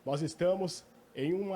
Nós estamos em um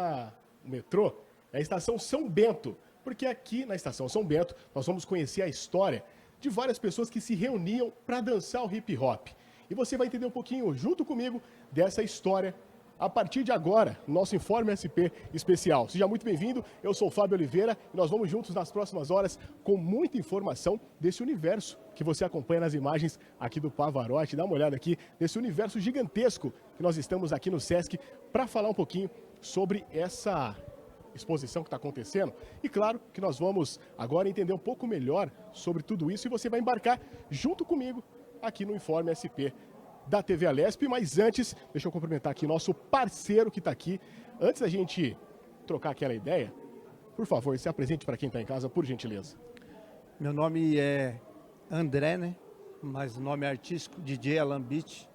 metrô, na estação São Bento, porque aqui na estação São Bento nós vamos conhecer a história de várias pessoas que se reuniam para dançar o hip hop. E você vai entender um pouquinho junto comigo dessa história a partir de agora, nosso Informe SP especial. Seja muito bem-vindo, eu sou o Fábio Oliveira e nós vamos juntos nas próximas horas com muita informação desse universo que você acompanha nas imagens aqui do Pavarotti. Dá uma olhada aqui nesse universo gigantesco que nós estamos aqui no Sesc para falar um pouquinho sobre essa exposição que está acontecendo. E claro que nós vamos agora entender um pouco melhor sobre tudo isso e você vai embarcar junto comigo aqui no Informe SP da TV Alesp, mas antes, deixa eu cumprimentar aqui nosso parceiro que está aqui. Antes da gente trocar aquela ideia, por favor, se apresente para quem está em casa, por gentileza. Meu nome é André, né? Mas o nome é artístico, DJ Alambit,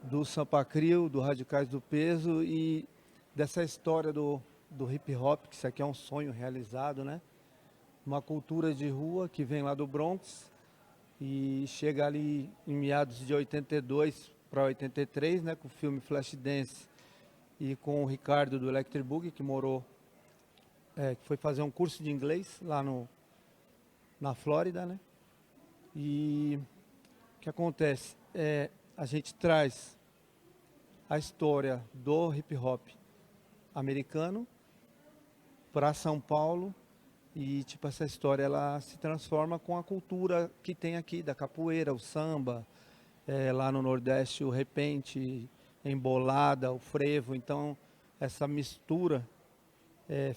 do Sampa Crio, do Radicais do Peso e dessa história do hip hop, que isso aqui é um sonho realizado, né? Uma cultura de rua que vem lá do Bronx e chega ali em meados de 82 para 83, né, com o filme Flashdance e com o Ricardo do Electric Boogie, que que foi fazer um curso de inglês lá na Flórida, né? E o que acontece? A gente traz a história do hip hop americano para São Paulo. E, tipo, essa história, ela se transforma com a cultura que tem aqui, da capoeira, o samba, lá no Nordeste, o repente, embolada, o frevo. Então, essa mistura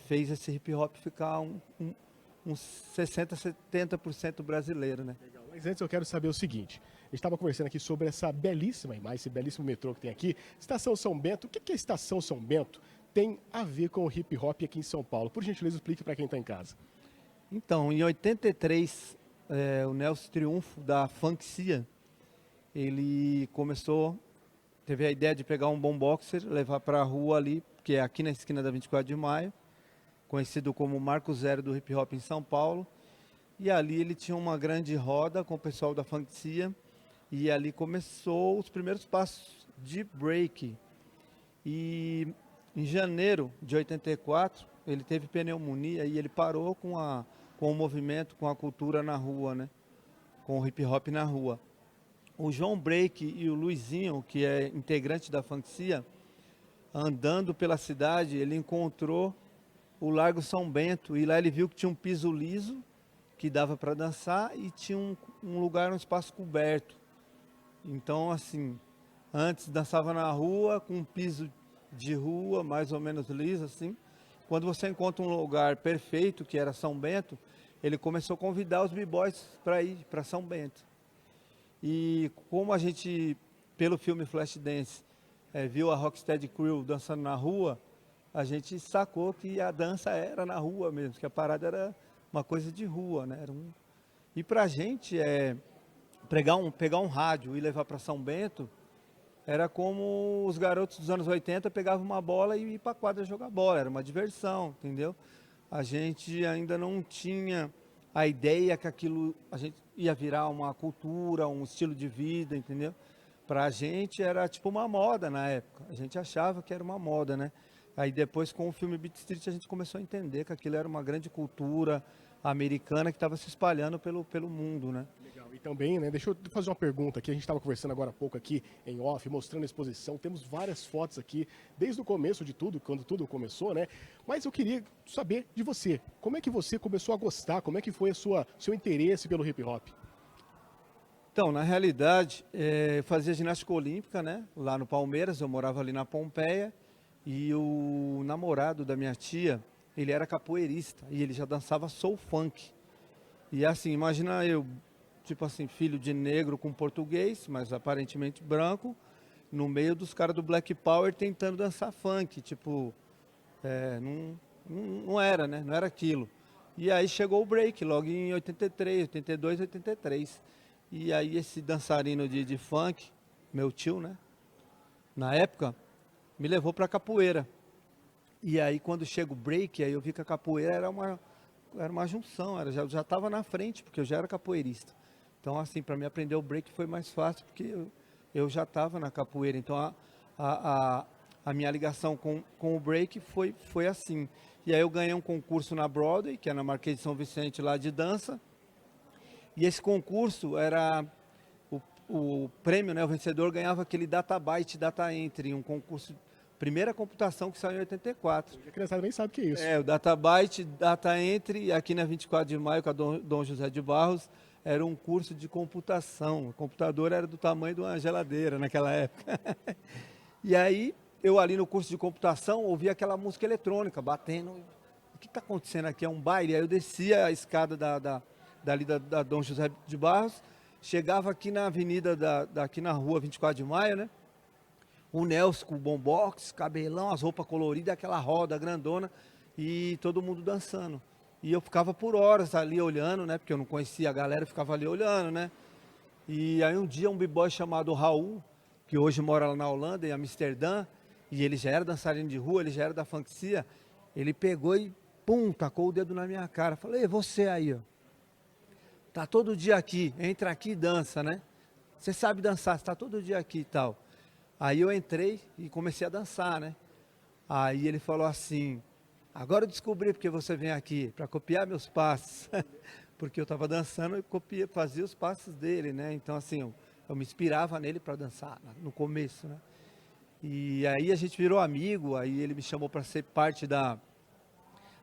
fez esse hip hop ficar uns 60%, 70% brasileiro, né? Legal. Mas antes eu quero saber o seguinte, a gente estava conversando aqui sobre essa belíssima imagem, esse belíssimo metrô que tem aqui, Estação São Bento. O que a Estação São Bento tem a ver com o hip hop aqui em São Paulo? Por gentileza, explique para quem está em casa. Então, em 83, o Nelson Triunfo, da Funkcia, ele teve a ideia de pegar um boomboxer, levar para a rua ali, que é aqui na esquina da 24 de Maio, conhecido como Marco Zero do hip hop em São Paulo, e ali ele tinha uma grande roda com o pessoal da Funkcia, e ali começou os primeiros passos de break. E em janeiro de 84, ele teve pneumonia e ele parou com o movimento, com a cultura na rua, né? Com o hip hop na rua. O João Break e o Luizinho, que é integrante da Funkcia, andando pela cidade, ele encontrou o Largo São Bento e lá ele viu que tinha um piso liso que dava para dançar e tinha um lugar, um espaço coberto. Então, assim, antes dançava na rua com um piso de rua, mais ou menos liso, assim. Quando você encontra um lugar perfeito, que era São Bento, ele começou a convidar os b-boys para ir para São Bento. E como a gente, pelo filme Flashdance, viu a Rocksteady Crew dançando na rua, a gente sacou que a dança era na rua mesmo, que a parada era uma coisa de rua, né? E para a gente, pegar um rádio e levar para São Bento, era como os garotos dos anos 80 pegavam uma bola e iam para a quadra jogar bola. Era uma diversão, entendeu? A gente ainda não tinha a ideia que aquilo a gente ia virar uma cultura, um estilo de vida, entendeu? Para a gente era tipo uma moda na época. A gente achava que era uma moda, né? Aí depois com o filme Beat Street a gente começou a entender que aquilo era uma grande cultura americana que estava se espalhando pelo mundo, né? Legal. E também, né, deixa eu fazer uma pergunta aqui, a gente estava conversando agora há pouco aqui em off, mostrando a exposição, temos várias fotos aqui, desde o começo de tudo, quando tudo começou, né? Mas eu queria saber de você, como é que você começou a gostar, como é que foi seu interesse pelo hip hop? Então, na realidade, eu fazia ginástica olímpica, né? Lá no Palmeiras, eu morava ali na Pompeia, e o namorado da minha tia, ele era capoeirista, e ele já dançava soul funk. E assim, imagina eu, tipo assim, filho de negro com português, mas aparentemente branco, no meio dos caras do Black Power tentando dançar funk, tipo, não era, né? Não era aquilo. E aí chegou o break, logo em 83, 82, 83. E aí esse dançarino de funk, meu tio, né? Na época, me levou pra capoeira. E aí quando chega o break, aí eu vi que a capoeira era uma junção, já estava na frente, porque eu já era capoeirista. Então, assim, para mim aprender o break foi mais fácil, porque eu já estava na capoeira. Então, a minha ligação com o break foi assim. E aí eu ganhei um concurso na Broadway, que é na Marquês de São Vicente, lá de dança. E esse concurso era o prêmio, né? O vencedor ganhava aquele Databyte Data Entry, um concurso, primeira computação que saiu em 84. A criançada nem sabe o que é isso. O Databyte Data Entry, aqui na 24 de maio, com a Dom José de Barros, era um curso de computação. O computador era do tamanho de uma geladeira naquela época. E aí, eu ali no curso de computação, ouvia aquela música eletrônica, batendo. O que está acontecendo aqui? É um baile? Aí eu descia a escada dali da Dom José de Barros, chegava aqui na avenida, aqui na rua 24 de maio, né? O Nelson com o bombox, cabelão, as roupas coloridas, aquela roda grandona e todo mundo dançando. E eu ficava por horas ali olhando, né? Porque eu não conhecia a galera, eu ficava ali olhando, né? E aí um dia um b-boy chamado Raul, que hoje mora lá na Holanda, em Amsterdã, e ele já era dançarino de rua, ele já era da funkcia, ele pegou e, pum, tacou o dedo na minha cara. Falei, você aí, ó. Tá todo dia aqui, entra aqui e dança, né? Você sabe dançar, você tá todo dia aqui e tal. Aí eu entrei e comecei a dançar, né? Aí ele falou assim, agora eu descobri porque você vem aqui, para copiar meus passos. Porque eu estava dançando e fazia os passos dele, né? Então assim, eu me inspirava nele para dançar, no começo, né? E aí a gente virou amigo, aí ele me chamou para ser parte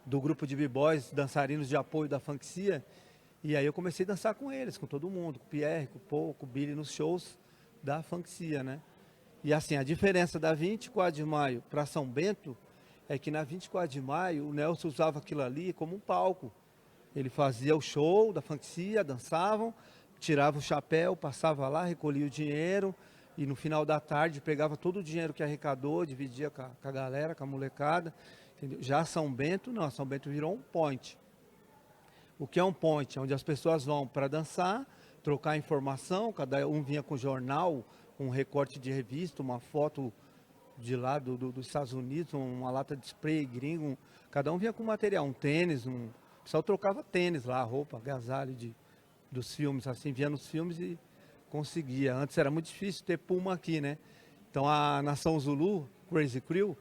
do grupo de b-boys, dançarinos de apoio da funkcia. E aí eu comecei a dançar com eles, com todo mundo, com o Pierre, com o Paul, com o Billy, nos shows da funkcia, né? E assim, a diferença da 24 de maio para São Bento é que na 24 de maio o Nelson usava aquilo ali como um palco. Ele fazia o show da funkcia, dançavam, tirava o chapéu, passava lá, recolhia o dinheiro e no final da tarde pegava todo o dinheiro que arrecadou, dividia com a galera, com a molecada. Entendeu? Já São Bento, não, São Bento virou um point. O que é um point? Onde as pessoas vão para dançar, trocar informação, cada um vinha com jornal, um recorte de revista, uma foto de lá dos Estados Unidos, uma lata de spray gringo, cada um vinha com material, um tênis, o pessoal trocava tênis lá, roupa, agasalho dos filmes, assim, via nos filmes e conseguia. Antes era muito difícil ter Puma aqui, né? Então a Nação Zulu, Crazy Crew,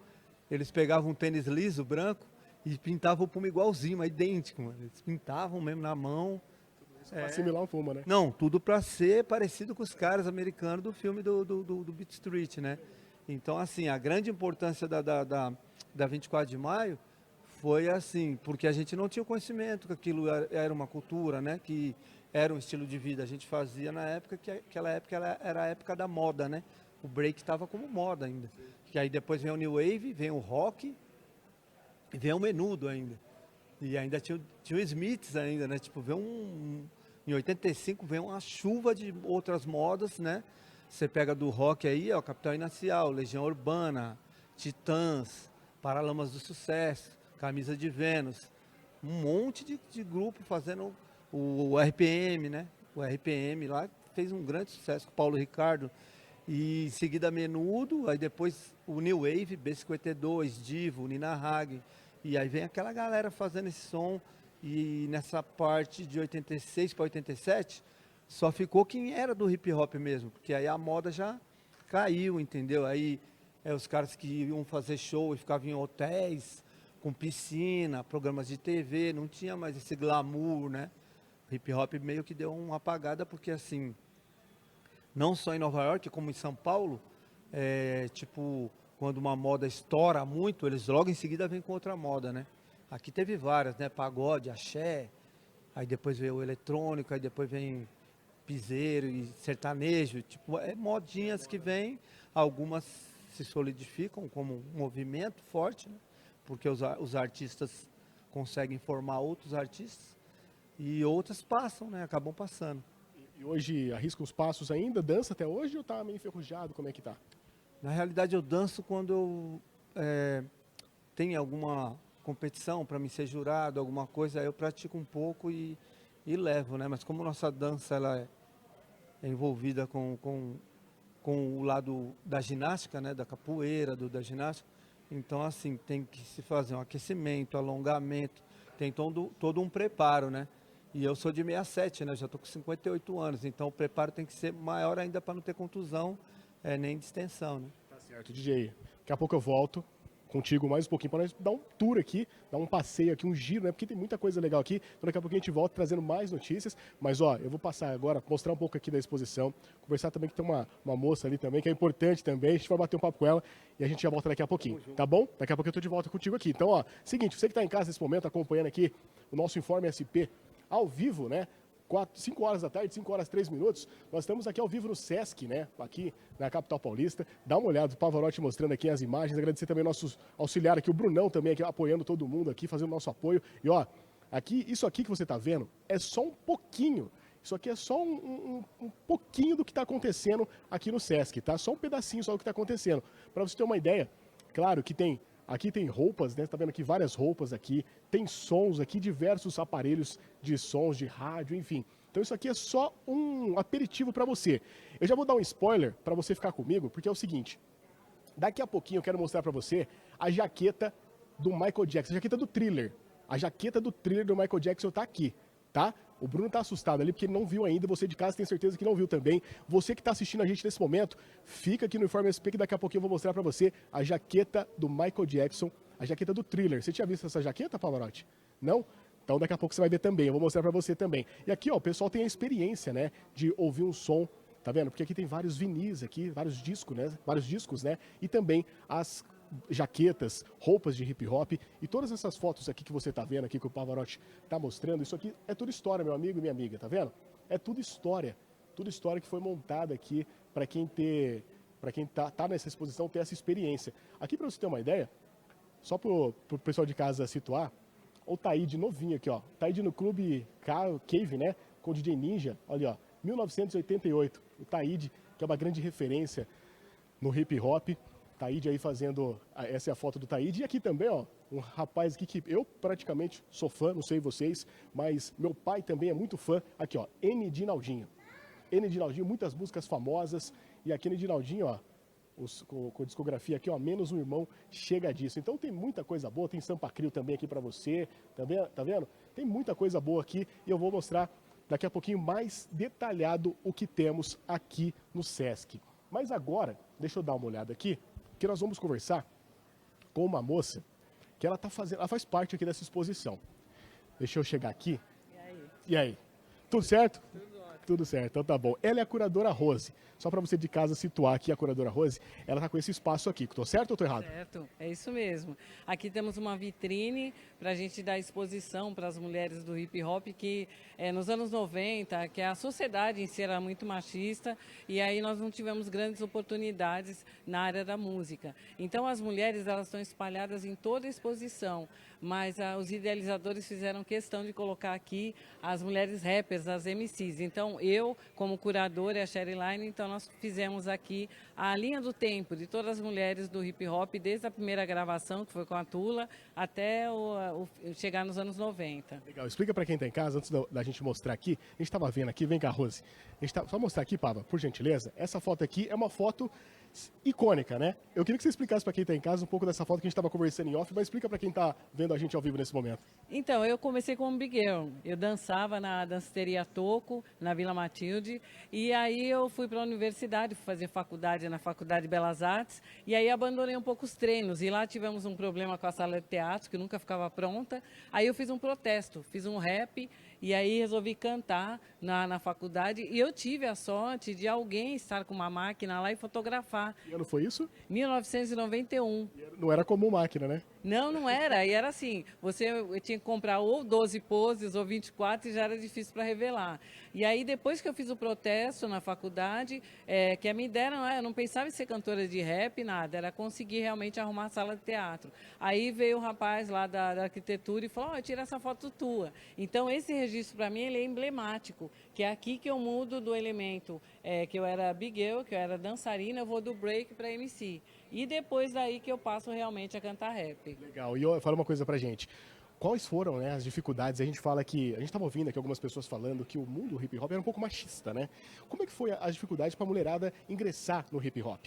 eles pegavam um tênis liso, branco, e pintavam o Puma igualzinho, mas idêntico, mano. Eles pintavam mesmo na mão. Pra assimilar um Puma, né? Não, tudo para ser parecido com os caras americanos do filme do Beat Street, né? Então, assim, a grande importância da 24 de maio foi assim, porque a gente não tinha o conhecimento que aquilo era uma cultura, né? Que era um estilo de vida. A gente fazia na época que aquela época era a época da moda, né? O break estava como moda ainda. Que aí depois vem o New Wave, vem o rock e vem o menudo ainda. E ainda tinha o Smiths ainda, né? Tipo, em 85 vem uma chuva de outras modas, né? Você pega do rock aí, ó, Capital Inicial, Legião Urbana, Titãs, Paralamas do Sucesso, Camisa de Vênus. Um monte de grupo fazendo o RPM, né? O RPM lá fez um grande sucesso com o Paulo Ricardo. E em seguida Menudo, aí depois o New Wave, B52, Divo, Nina Hagen. E aí vem aquela galera fazendo esse som. E nessa parte de 86 para 87, só ficou quem era do hip hop mesmo. Porque aí a moda já caiu, entendeu? Aí os caras que iam fazer show e ficavam em hotéis, com piscina, programas de TV, não tinha mais esse glamour, né? O hip hop meio que deu uma apagada, porque assim, não só em Nova York, como em São Paulo, tipo, quando uma moda estoura muito, eles logo em seguida vêm com outra moda, né? Aqui teve várias, né? Pagode, axé, aí depois veio o eletrônico, aí depois vem piseiro e sertanejo, tipo, modinhas que vêm, algumas se solidificam como um movimento forte, né? Porque os artistas conseguem formar outros artistas e outras passam, né? Acabam passando. E hoje arrisca os passos ainda? Dança até hoje ou tá meio enferrujado? Como é que tá? Na realidade eu danço quando eu tenho alguma competição para me ser jurado, alguma coisa, aí eu pratico um pouco e levo, né? Mas como nossa dança ela é envolvida com o lado da ginástica, né? Da capoeira, da ginástica, então assim, tem que se fazer um aquecimento, alongamento, tem todo um preparo, né? E eu sou de 67, né? Já estou com 58 anos, então o preparo tem que ser maior ainda para não ter contusão, nem distensão, né? Tá Certo, DJ. Daqui a pouco eu volto contigo mais um pouquinho para nós dar um tour aqui, dar um passeio aqui, um giro, né? Porque tem muita coisa legal aqui. Então daqui a pouco a gente volta trazendo mais notícias. Mas ó, eu vou passar agora, mostrar um pouco aqui da exposição, conversar também que tem uma moça ali também, que é importante também. A gente vai bater um papo com ela e a gente já volta daqui a pouquinho, tá bom? Daqui a pouco eu tô de volta contigo aqui. Então, ó, seguinte, você que tá em casa nesse momento, acompanhando aqui o nosso Informe SP ao vivo, né? 5 horas da tarde, 5 horas 3 minutos. Nós estamos aqui ao vivo no Sesc, né? Aqui na capital paulista. Dá uma olhada, o Pavarotti mostrando aqui as imagens. Agradecer também nossos auxiliares aqui, o Brunão também aqui apoiando todo mundo aqui, fazendo nosso apoio. E ó, aqui, isso aqui que você está vendo é só um pouquinho. Isso aqui é só um pouquinho do que está acontecendo aqui no Sesc, tá? Só um pedacinho só do que está acontecendo. Para você ter uma ideia, claro que tem. Aqui tem roupas, né? Você tá vendo aqui várias roupas aqui, tem sons aqui, diversos aparelhos de sons, de rádio, enfim. Então isso aqui é só um aperitivo para você. Eu já vou dar um spoiler para você ficar comigo, porque é o seguinte, daqui a pouquinho eu quero mostrar para você a jaqueta do Michael Jackson, a jaqueta do Thriller. A jaqueta do Thriller do Michael Jackson tá aqui, tá? O Bruno tá assustado ali porque ele não viu ainda, você de casa tem certeza que não viu também. Você que tá assistindo a gente nesse momento, fica aqui no Informe SP que daqui a pouquinho eu vou mostrar pra você a jaqueta do Michael Jackson, a jaqueta do Thriller. Você tinha visto essa jaqueta, Pavarotti? Não? Então daqui a pouco você vai ver também, eu vou mostrar pra você também. E aqui, ó, o pessoal tem a experiência, né, de ouvir um som, tá vendo? Porque aqui tem vários vinis aqui, vários discos, né? E também as jaquetas, roupas de hip hop e todas essas fotos aqui que você tá vendo aqui que o Pavarotti tá mostrando, isso aqui é tudo história, meu amigo e minha amiga, tá vendo? É tudo história que foi montada aqui para quem tá nessa exposição ter essa experiência. Aqui para você ter uma ideia, só pro pessoal de casa situar, o Taíde novinho aqui, ó, Taíde no Clube Cave, né, com o DJ Ninja, olha, ó, 1988, o Taíde, que é uma grande referência no hip hop. Taíde aí fazendo, essa é a foto do Taíde. E aqui também, ó, um rapaz aqui que eu praticamente sou fã, não sei vocês, mas meu pai também é muito fã. Aqui, ó, N. Dinaldinho. N. Dinaldinho, muitas músicas famosas. E aqui N. Dinaldinho, ó, com a discografia aqui, ó, Menos um Irmão, chega disso. Então tem muita coisa boa, tem Sampa Crio também aqui pra você, também, tá vendo? Tem muita coisa boa aqui e eu vou mostrar daqui a pouquinho mais detalhado o que temos aqui no Sesc. Mas agora, deixa eu dar uma olhada aqui, que nós vamos conversar com uma moça que ela faz parte aqui dessa exposição. Deixa eu chegar aqui. E aí? Tudo certo? Tudo certo, então tá bom. Ela é a curadora Rose. Só para você de casa situar aqui a curadora Rose, ela tá com esse espaço aqui. Tô certo ou tô errado? Certo, é isso mesmo. Aqui temos uma vitrine para a gente dar exposição para as mulheres do hip hop que nos anos 90, que a sociedade em si era muito machista e aí nós não tivemos grandes oportunidades na área da música. Então as mulheres elas estão espalhadas em toda a exposição, mas os idealizadores fizeram questão de colocar aqui as mulheres rappers, as MCs. Então eu, como curadora e a Sherry Line, então nós fizemos aqui a linha do tempo de todas as mulheres do hip hop, desde a primeira gravação, que foi com a Tula, até chegar nos anos 90. Legal, explica para quem tá em casa, antes da gente mostrar aqui, a gente tava vendo aqui, vem cá, Rose. Só mostrar aqui, Pava, por gentileza, essa foto aqui é uma foto icônica, né? Eu queria que você explicasse para quem está em casa um pouco dessa foto que a gente estava conversando em off, mas explica para quem está vendo a gente ao vivo nesse momento. Então, eu comecei como Big Girl. Eu dançava na danceteria Toco, na Vila Matilde, e aí eu fui para a universidade, fui fazer faculdade na Faculdade de Belas Artes, e aí abandonei um pouco os treinos, e lá tivemos um problema com a sala de teatro, que nunca ficava pronta, aí eu fiz um protesto, fiz um rap, e aí resolvi cantar na faculdade, e eu tive a sorte de alguém estar com uma máquina lá e fotografar. Que ano foi isso? 1991. Não era comum máquina, né? Não, não era. E era assim, você tinha que comprar ou 12 poses ou 24 e já era difícil para revelar. E aí, depois que eu fiz o protesto na faculdade, que me deram, eu não pensava em ser cantora de rap, nada, era conseguir realmente arrumar a sala de teatro. Aí veio o rapaz lá da arquitetura e falou, tira essa foto tua. Então, esse registro para mim, ele é emblemático, que é aqui que eu mudo do elemento que eu era big girl, que eu era dançarina, eu vou do break para MC. E depois daí que eu passo realmente a cantar rap. Legal. E fala uma coisa pra gente. Quais foram, né, as dificuldades? A gente fala que... A gente estava ouvindo aqui algumas pessoas falando que o mundo do hip hop era um pouco machista, né? Como é que foi as dificuldades para a mulherada ingressar no hip hop?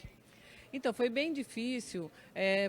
Então, foi bem difícil,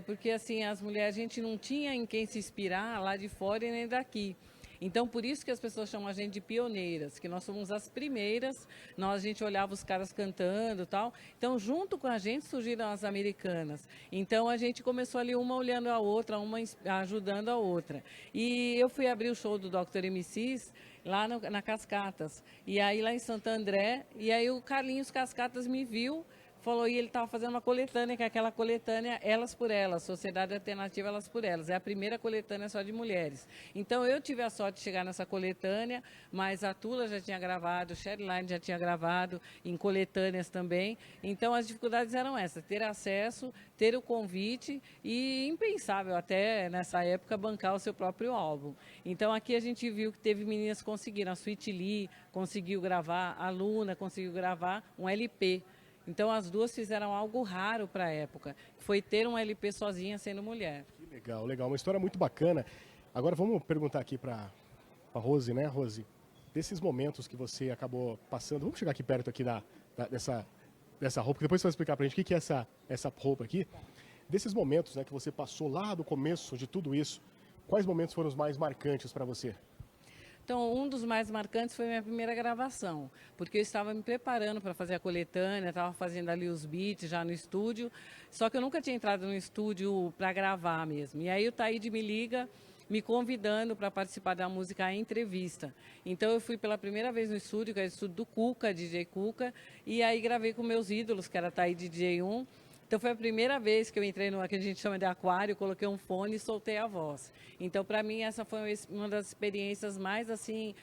porque assim, as mulheres, a gente não tinha em quem se inspirar lá de fora e nem daqui. Então, por isso que as pessoas chamam a gente de pioneiras, que nós somos as primeiras, a gente olhava os caras cantando e tal. Então, junto com a gente surgiram as americanas. Então, a gente começou ali uma olhando a outra, uma ajudando a outra. E eu fui abrir o show do Dr. MCs lá na Cascatas. E aí, lá em Santo André, e aí o Carlinhos Cascatas me viu, falou, e ele estava fazendo uma coletânea, que é aquela coletânea Elas por Elas, Sociedade Alternativa Elas por Elas. É a primeira coletânea só de mulheres. Então, eu tive a sorte de chegar nessa coletânea, mas a Tula já tinha gravado, o Sherline já tinha gravado, em coletâneas também. Então, as dificuldades eram essas, ter acesso, ter o convite e impensável até, nessa época, bancar o seu próprio álbum. Então, aqui a gente viu que teve meninas que conseguiram, a Sweet Lee conseguiu gravar, a Luna conseguiu gravar um LP. Então, as duas fizeram algo raro para a época, que foi ter um LP sozinha sendo mulher. Que legal, legal. Uma história muito bacana. Agora, vamos perguntar aqui para a Rose, né, Rose? Desses momentos que você acabou passando... Vamos chegar aqui perto aqui dessa roupa, que depois você vai explicar para a gente o que é essa roupa aqui. Desses momentos, né, que você passou lá do começo de tudo isso, quais momentos foram os mais marcantes para você? Então, um dos mais marcantes foi a minha primeira gravação, porque eu estava me preparando para fazer a coletânea, estava fazendo ali os beats já no estúdio, só que eu nunca tinha entrado no estúdio para gravar mesmo. E aí o Taíde me liga, me convidando para participar da música A Entrevista. Então, eu fui pela primeira vez no estúdio, que é o estúdio do Cuca, DJ Cuca, e aí gravei com meus ídolos, que era Taíde DJ1. Então, foi a primeira vez que eu entrei no que a gente chama de aquário, coloquei um fone e soltei a voz. Então, para mim, essa foi uma das experiências mais, assim,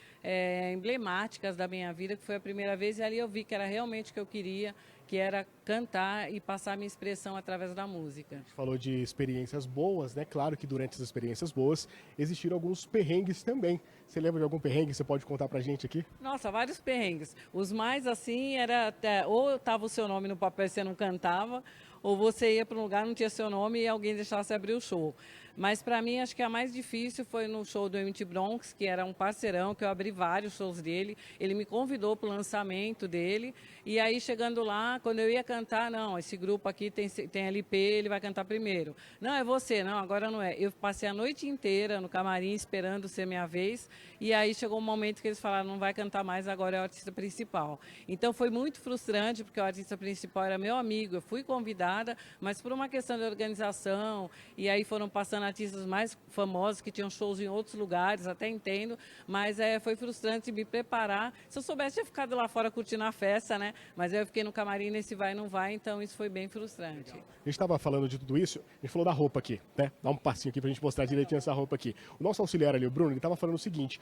emblemáticas da minha vida, que foi a primeira vez, e ali eu vi que era realmente o que eu queria, que era cantar e passar a minha expressão através da música. A gente falou de experiências boas, né? Claro que durante essas experiências boas existiram alguns perrengues também. Você lembra de algum perrengue que você pode contar pra gente aqui? Nossa, vários perrengues. Os mais, assim, era até, ou estava o seu nome no papel e você não cantava, ou você ia para um lugar, não tinha seu nome e alguém deixasse abrir o show. Mas, para mim, acho que a mais difícil foi no show do MT Bronx, que era um parceirão, que eu abri vários shows dele. Ele me convidou para o lançamento dele. E aí, chegando lá, quando eu ia cantar, não, esse grupo aqui tem LP, ele vai cantar primeiro. Não, é você. Não, agora não é. Eu passei a noite inteira no camarim esperando ser minha vez. E aí, chegou um momento que eles falaram, não vai cantar mais, agora é o artista principal. Então, foi muito frustrante, porque o artista principal era meu amigo. Eu fui convidada, mas por uma questão de organização. E aí, foram passando artistas mais famosos que tinham shows em outros lugares, até entendo, mas foi frustrante me preparar. Se eu soubesse, tinha ficado lá fora curtindo a festa, né? Mas eu fiquei no camarim nesse vai e não vai, então isso foi bem frustrante. A gente estava falando de tudo isso, a gente falou da roupa aqui, né? Dá um passinho aqui pra gente mostrar direitinho essa roupa aqui. O nosso auxiliar ali, o Bruno, ele estava falando o seguinte: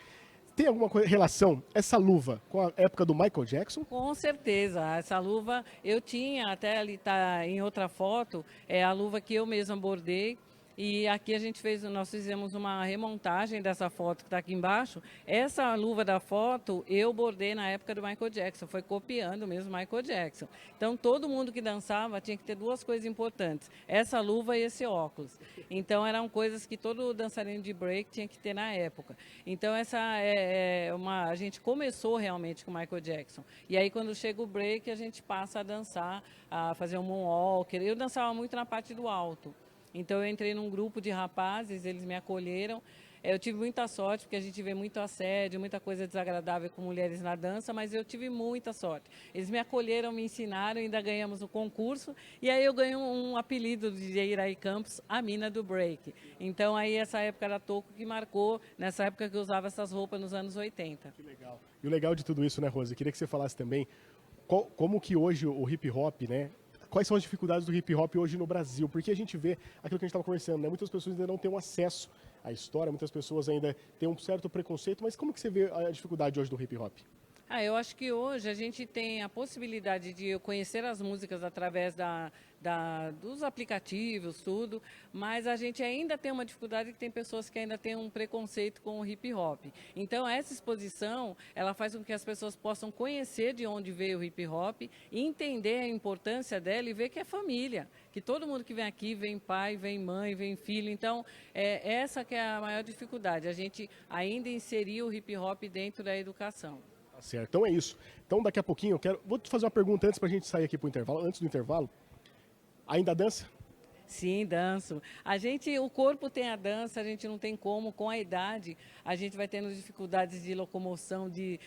tem alguma relação, essa luva, com a época do Michael Jackson? Com certeza. Essa luva eu tinha, até ali tá em outra foto, é a luva que eu mesma bordei. E aqui nós fizemos uma remontagem dessa foto que está aqui embaixo. Essa luva da foto eu bordei na época do Michael Jackson, foi copiando mesmo Michael Jackson. Então todo mundo que dançava tinha que ter duas coisas importantes, essa luva e esse óculos. Então eram coisas que todo dançarino de break tinha que ter na época. Então a gente começou realmente com Michael Jackson. E aí quando chega o break a gente passa a dançar, a fazer um moonwalker. Eu dançava muito na parte do alto. Então, eu entrei num grupo de rapazes, eles me acolheram. Eu tive muita sorte, porque a gente vê muito assédio, muita coisa desagradável com mulheres na dança, mas eu tive muita sorte. Eles me acolheram, me ensinaram, ainda ganhamos o concurso. E aí eu ganhei um apelido de DJ Iraí Campos, a mina do break. Então, aí essa época era Toco que marcou, nessa época que eu usava essas roupas nos anos 80. Que legal. E o legal de tudo isso, né, Rose? Eu queria que você falasse também como que hoje o hip hop, né? Quais são as dificuldades do hip hop hoje no Brasil? Porque a gente vê aquilo que a gente estava conversando, né? Muitas pessoas ainda não têm um acesso à história, muitas pessoas ainda têm um certo preconceito, mas como que você vê a dificuldade hoje do hip hop? Eu acho que hoje a gente tem a possibilidade de conhecer as músicas através dos aplicativos, tudo, mas a gente ainda tem uma dificuldade que tem pessoas que ainda têm um preconceito com o hip hop. Então, essa exposição, ela faz com que as pessoas possam conhecer de onde veio o hip hop, entender a importância dela e ver que é família, que todo mundo que vem aqui, vem pai, vem mãe, vem filho. Então, essa que é a maior dificuldade, a gente ainda inserir o hip hop dentro da educação. Tá certo, então é isso. Então daqui a pouquinho vou te fazer uma pergunta antes pra gente sair aqui pro intervalo, antes do intervalo. Ainda dança? Sim, danço. O corpo tem a dança, a gente não tem como, com a idade, a gente vai tendo dificuldades de locomoção, de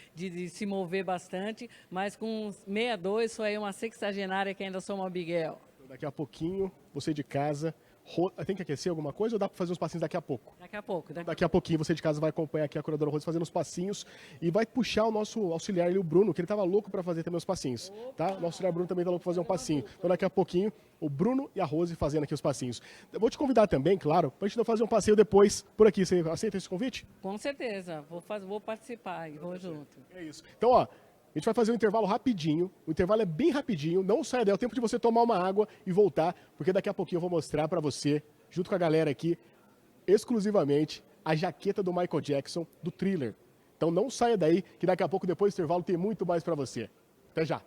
se mover bastante, mas com 62, sou aí uma sexagenária que ainda sou uma Abigail. Daqui a pouquinho, você de casa, tem que aquecer alguma coisa ou dá para fazer uns passinhos daqui a pouco? Daqui a pouco. Daqui a pouquinho você de casa vai acompanhar aqui a curadora Rose fazendo os passinhos e vai puxar o nosso auxiliar ali, o Bruno, que ele tava louco para fazer também os passinhos, tá? O nosso auxiliar Bruno também tá louco para fazer um passinho. Então daqui a pouquinho o Bruno e a Rose fazendo aqui os passinhos. Eu vou te convidar também, claro, pra gente fazer um passeio depois por aqui. Você aceita esse convite? Com certeza, vou participar e vou junto. É isso. Então, ó, a gente vai fazer um intervalo rapidinho. O intervalo é bem rapidinho. Não saia daí. É o tempo de você tomar uma água e voltar, porque daqui a pouquinho eu vou mostrar pra você, junto com a galera aqui, exclusivamente, a jaqueta do Michael Jackson, do Thriller. Então não saia daí, que daqui a pouco, depois do intervalo, tem muito mais pra você. Até já.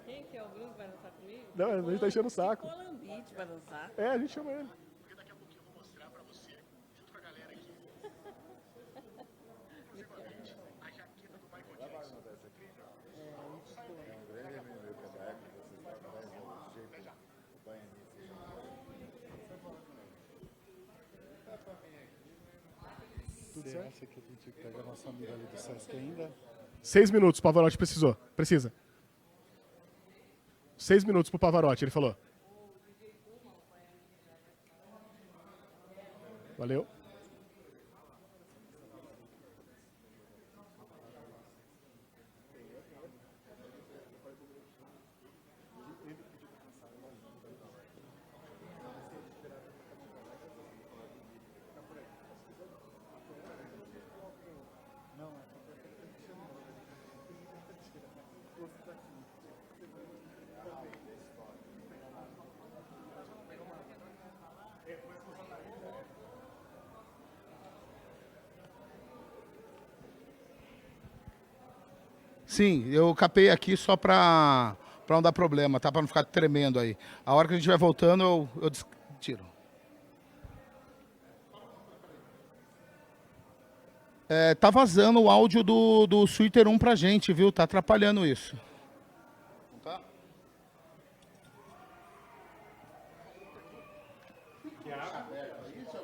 Quem que é o Bruno que vai dançar comigo? Não, a gente tá enchendo o saco. O Lambite vai dançar. É, a gente chama ele. Você acha que a gente pega a nossa amiga ali do Sesc ainda? 6 minutos, o Pavarotti precisa. 6 minutos pro Pavarotti, ele falou. Valeu. Sim, eu capei aqui só pra não dar problema, tá? Pra não ficar tremendo aí. A hora que a gente vai voltando, eu tiro. Tá vazando o áudio do Twitter 1 pra gente, viu? Tá atrapalhando isso. Tá?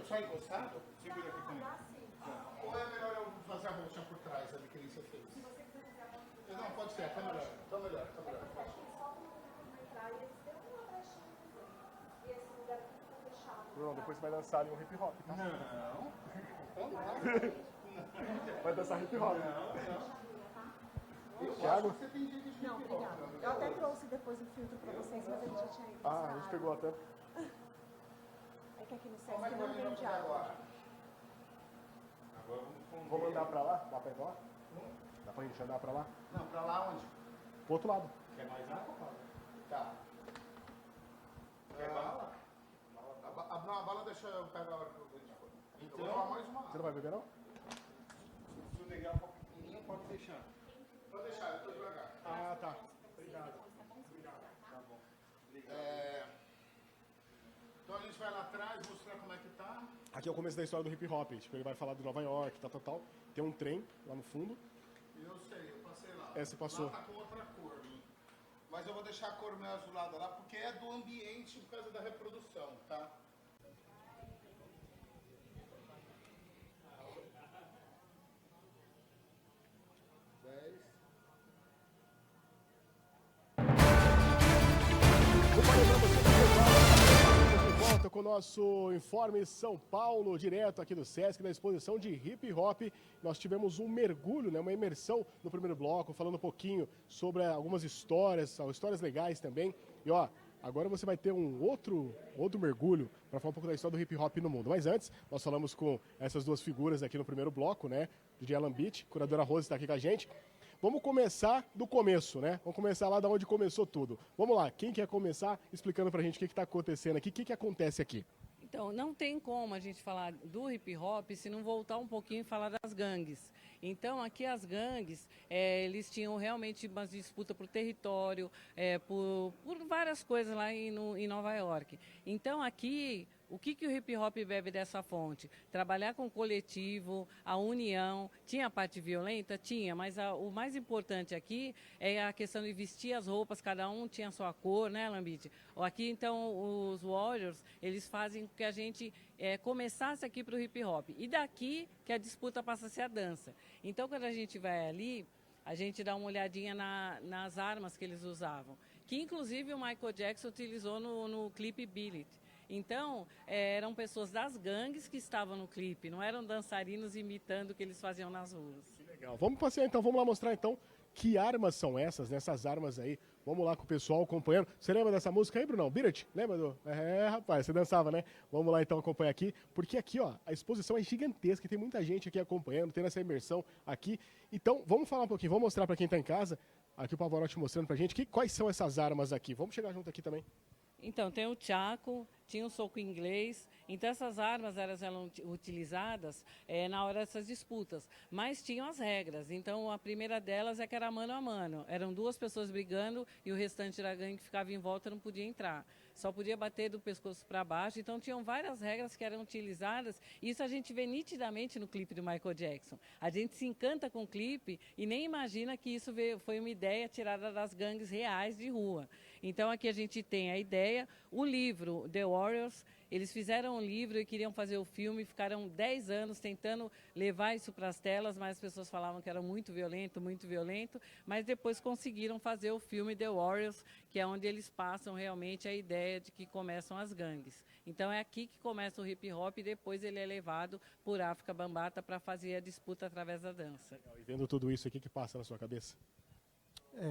Só encostado? Segura aqui comigo. Ou é melhor eu fazer a voltinha por trás ali que nem você fez? Não, pode ser, tá melhor. Tá melhor, tá melhor. Bruno, depois você vai dançar ali um hip hop, tá? Não. Vai dançar hip hop. Eu Thiago? acho que você tem jeito de Não, obrigada. Eu até trouxe depois o filtro pra vocês, mas ele já tinha ido. Ah, a gente pegou até. É que aqui no Sesc não vende água. Vamos andar pra lá? Dá pra ir pra lá? Dá pra gente andar pra lá? Não, pra lá onde? Pro outro lado. Quer mais água, Paulo? Tá. Quer bala? Não, a bala deixa eu pegar a hora que eu for. Então, eu vou tomar mais uma Você água. não vai beber, não? Se eu negar um pouquinho, pode deixar. Pode deixar, eu tô devagar. Ah, tá. Obrigado. Tá bom. Então a gente vai lá atrás, mostrar como é que tá. Aqui é o começo da história do hip hop. Tipo, ele vai falar de Nova York, tal. Tem um trem lá no fundo. Eu sei, eu passei lá. Você passou. Lá tá com outra cor, né? Mas eu vou deixar a cor meio azulada lá, porque é do ambiente por causa da reprodução, tá? De volta com o nosso Informe São Paulo, direto aqui do Sesc, na exposição de hip hop. Nós tivemos um mergulho, né, uma imersão no primeiro bloco, falando um pouquinho sobre algumas histórias legais também. E ó, agora você vai ter um outro mergulho para falar um pouco da história do hip hop no mundo. Mas antes, nós falamos com essas duas figuras aqui no primeiro bloco, né? DJ Lambite, curadora Rose está aqui com a gente. Vamos começar do começo, né? Vamos começar lá da onde começou tudo. Vamos lá, quem quer começar explicando pra gente o que está acontecendo aqui, o que acontece aqui? Então, não tem como a gente falar do hip hop se não voltar um pouquinho e falar das gangues. Então, aqui as gangues, eles tinham realmente uma disputa por território, por várias coisas lá em Nova York. Então, aqui, o que o hip hop bebe dessa fonte? Trabalhar com o coletivo, a união. Tinha a parte violenta? Tinha, mas o mais importante aqui é a questão de vestir as roupas, cada um tinha a sua cor, né, Lambite? Aqui, então, os Warriors, eles fazem com que a gente começasse aqui para o hip hop. E daqui que a disputa passa a ser a dança. Então, quando a gente vai ali, a gente dá uma olhadinha nas armas que eles usavam, que inclusive o Michael Jackson utilizou no clipe Beat It. Então, eram pessoas das gangues que estavam no clipe, não eram dançarinos imitando o que eles faziam nas ruas. Que legal. Vamos passear então, vamos lá mostrar então que armas são essas, né? Essas armas aí. Vamos lá com o pessoal acompanhando. Você lembra dessa música aí, Brunão? Beat It? Lembra do... rapaz, você dançava, né? Vamos lá então acompanhar aqui, porque aqui, ó, a exposição é gigantesca, tem muita gente aqui acompanhando, tendo essa imersão aqui. Então, vamos falar um pouquinho, vamos mostrar pra quem tá em casa, aqui o Pavarotti mostrando pra gente quais são essas armas aqui. Vamos chegar junto aqui também. Então, tem o tchaco, tinha o soco inglês. Então, essas armas eram utilizadas na hora dessas disputas. Mas tinham as regras. Então, a primeira delas é que era mano a mano. Eram duas pessoas brigando e o restante da gangue que ficava em volta não podia entrar. Só podia bater do pescoço para baixo. Então, tinham várias regras que eram utilizadas. Isso a gente vê nitidamente no clipe do Michael Jackson. A gente se encanta com o clipe e nem imagina que isso foi uma ideia tirada das gangues reais de rua. Então, aqui a gente tem a ideia, o livro The Warriors. Eles fizeram um livro e queriam fazer o filme, ficaram 10 anos tentando levar isso para as telas, mas as pessoas falavam que era muito violento, mas depois conseguiram fazer o filme The Warriors, que é onde eles passam realmente a ideia de que começam as gangues. Então é aqui que começa o hip hop e depois ele é levado por África Bambata para fazer a disputa através da dança. E vendo tudo isso aqui, que passa na sua cabeça?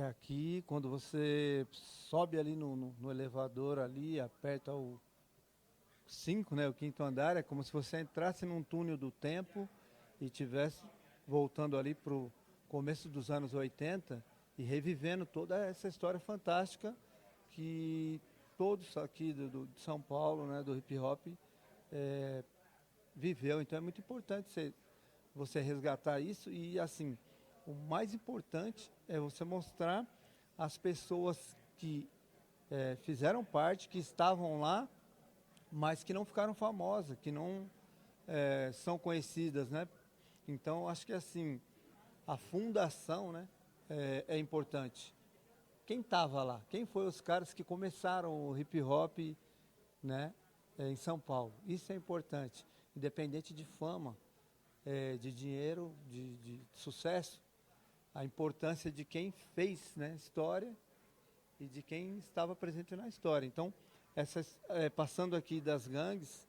Aqui, quando você sobe ali no elevador ali, aperta o 5, né, o quinto andar, é como se você entrasse num túnel do tempo e estivesse voltando ali para o começo dos anos 80 e revivendo toda essa história fantástica que todos aqui de São Paulo, né, do hip hop, viveu. Então é muito importante você resgatar isso e, assim, o mais importante é você mostrar as pessoas que fizeram parte, que estavam lá, mas que não ficaram famosas, que não são conhecidas, né? Então, acho que assim, a fundação, né, é importante. Quem estava lá? Quem foram os caras que começaram o hip hop, né, em São Paulo? Isso é importante, independente de fama, de dinheiro, de sucesso, a importância de quem fez, né, história e de quem estava presente na história. Então, passando aqui das gangues,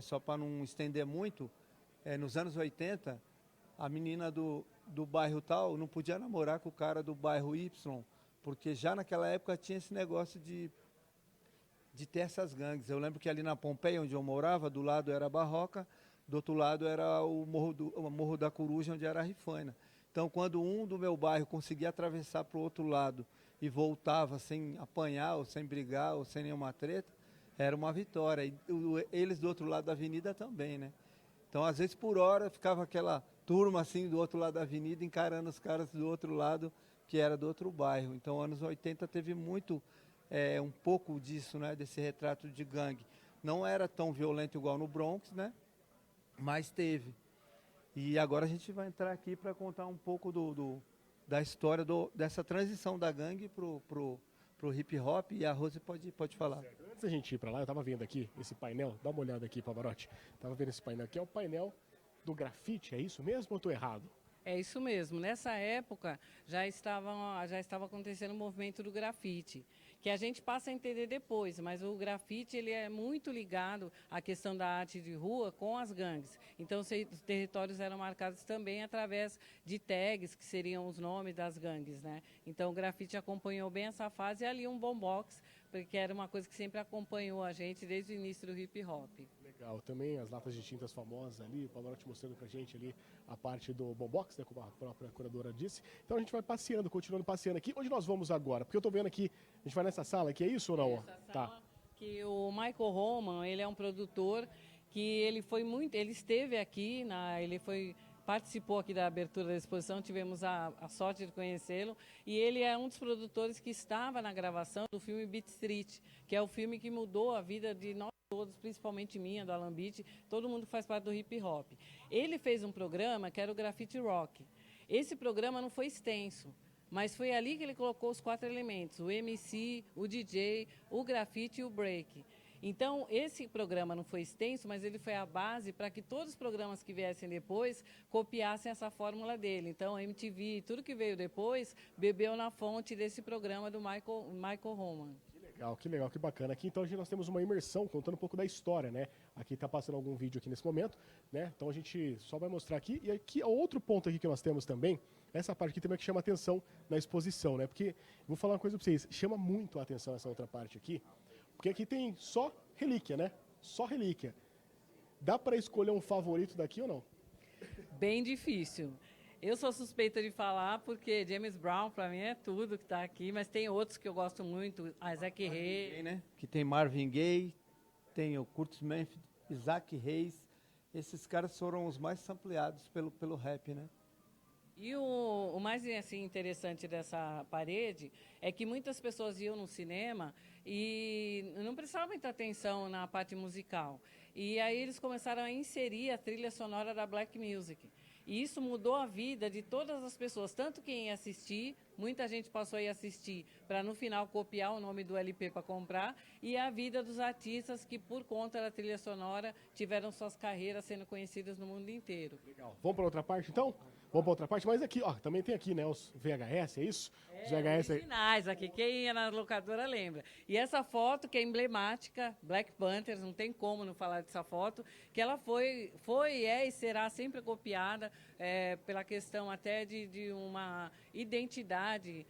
só para não estender muito, nos anos 80, a menina do bairro tal não podia namorar com o cara do bairro Y, porque já naquela época tinha esse negócio de ter essas gangues. Eu lembro que ali na Pompeia, onde eu morava, do lado era a Barroca, do outro lado era o Morro da Coruja, onde era a Rifaina. Então, quando um do meu bairro conseguia atravessar para o outro lado e voltava sem apanhar, ou sem brigar, ou sem nenhuma treta, era uma vitória. E eles do outro lado da avenida também, né? Então, às vezes, por hora, ficava aquela turma assim do outro lado da avenida, encarando os caras do outro lado, que era do outro bairro. Então, anos 80 teve muito, um pouco disso, né? Desse retrato de gangue. Não era tão violento igual no Bronx, né? Mas teve. E agora a gente vai entrar aqui para contar um pouco da história dessa transição da gangue pro hip hop, e a Rose pode falar. Certo. Antes da gente ir para lá, eu estava vendo aqui esse painel, dá uma olhada aqui, Pavarotti. Estava vendo esse painel aqui, é o painel do grafite, é isso mesmo ou estou errado? É isso mesmo. Nessa época já estava acontecendo o movimento do grafite, que a gente passa a entender depois, mas o grafite ele é muito ligado à questão da arte de rua com as gangues. Então os territórios eram marcados também através de tags, que seriam os nomes das gangues, né? Então o grafite acompanhou bem essa fase e ali um boombox, porque era uma coisa que sempre acompanhou a gente desde o início do hip hop. Legal, também as latas de tintas famosas ali, o Pavarotti mostrando pra gente ali a parte do boombox, né, como a própria curadora disse. Então a gente vai passeando, continuando passeando aqui. Onde nós vamos agora? Porque eu tô vendo aqui, a gente vai nessa sala aqui, é isso ou não? Essa sala Que o Michael Roman, ele é um produtor que ele esteve aqui, participou aqui da abertura da exposição, tivemos a sorte de conhecê-lo, e ele é um dos produtores que estava na gravação do filme Beat Street, que é o filme que mudou a vida de nós todos, principalmente minha, do Alan Beat, todo mundo que faz parte do hip hop. Ele fez um programa que era o Graffiti Rock. Esse programa não foi extenso, mas foi ali que ele colocou os 4 elementos, o MC, o DJ, o grafite e o break. Então, esse programa não foi extenso, mas ele foi a base para que todos os programas que viessem depois copiassem essa fórmula dele. Então, a MTV, tudo que veio depois, bebeu na fonte desse programa do Michael Roman. Que legal, que bacana. Aqui, então, nós temos uma imersão contando um pouco da história, né? Aqui está passando algum vídeo aqui nesse momento, né? Então, a gente só vai mostrar aqui. E aqui, outro ponto aqui que nós temos também, essa parte aqui também que chama atenção na exposição, né? Porque, vou falar uma coisa para vocês, chama muito a atenção essa outra parte aqui, porque aqui tem só relíquia, né? Só relíquia. Dá para escolher um favorito daqui ou não? Bem difícil. Eu sou suspeita de falar porque James Brown, para mim, é tudo que está aqui, mas tem outros que eu gosto muito, Isaac Hayes. Né? Que tem Marvin Gaye, tem o Curtis Mayfield, Isaac Hayes. Esses caras foram os mais sampleados pelo rap, né? E o mais assim, interessante dessa parede é que muitas pessoas iam no cinema e não prestavam muita atenção na parte musical. E aí eles começaram a inserir a trilha sonora da Black Music. E isso mudou a vida de todas as pessoas, tanto quem ia assistir, muita gente passou a ir assistir para no final copiar o nome do LP para comprar, e a vida dos artistas que por conta da trilha sonora tiveram suas carreiras sendo conhecidas no mundo inteiro. Legal. Vamos para outra parte então? Vamos para outra parte, mas aqui, ó, também tem aqui, né, os VHS, é isso? Os VHS originais aqui, quem ia na locadora lembra. E essa foto que é emblemática, Black Panthers, não tem como não falar dessa foto, que ela foi e será sempre copiada pela questão até de uma identidade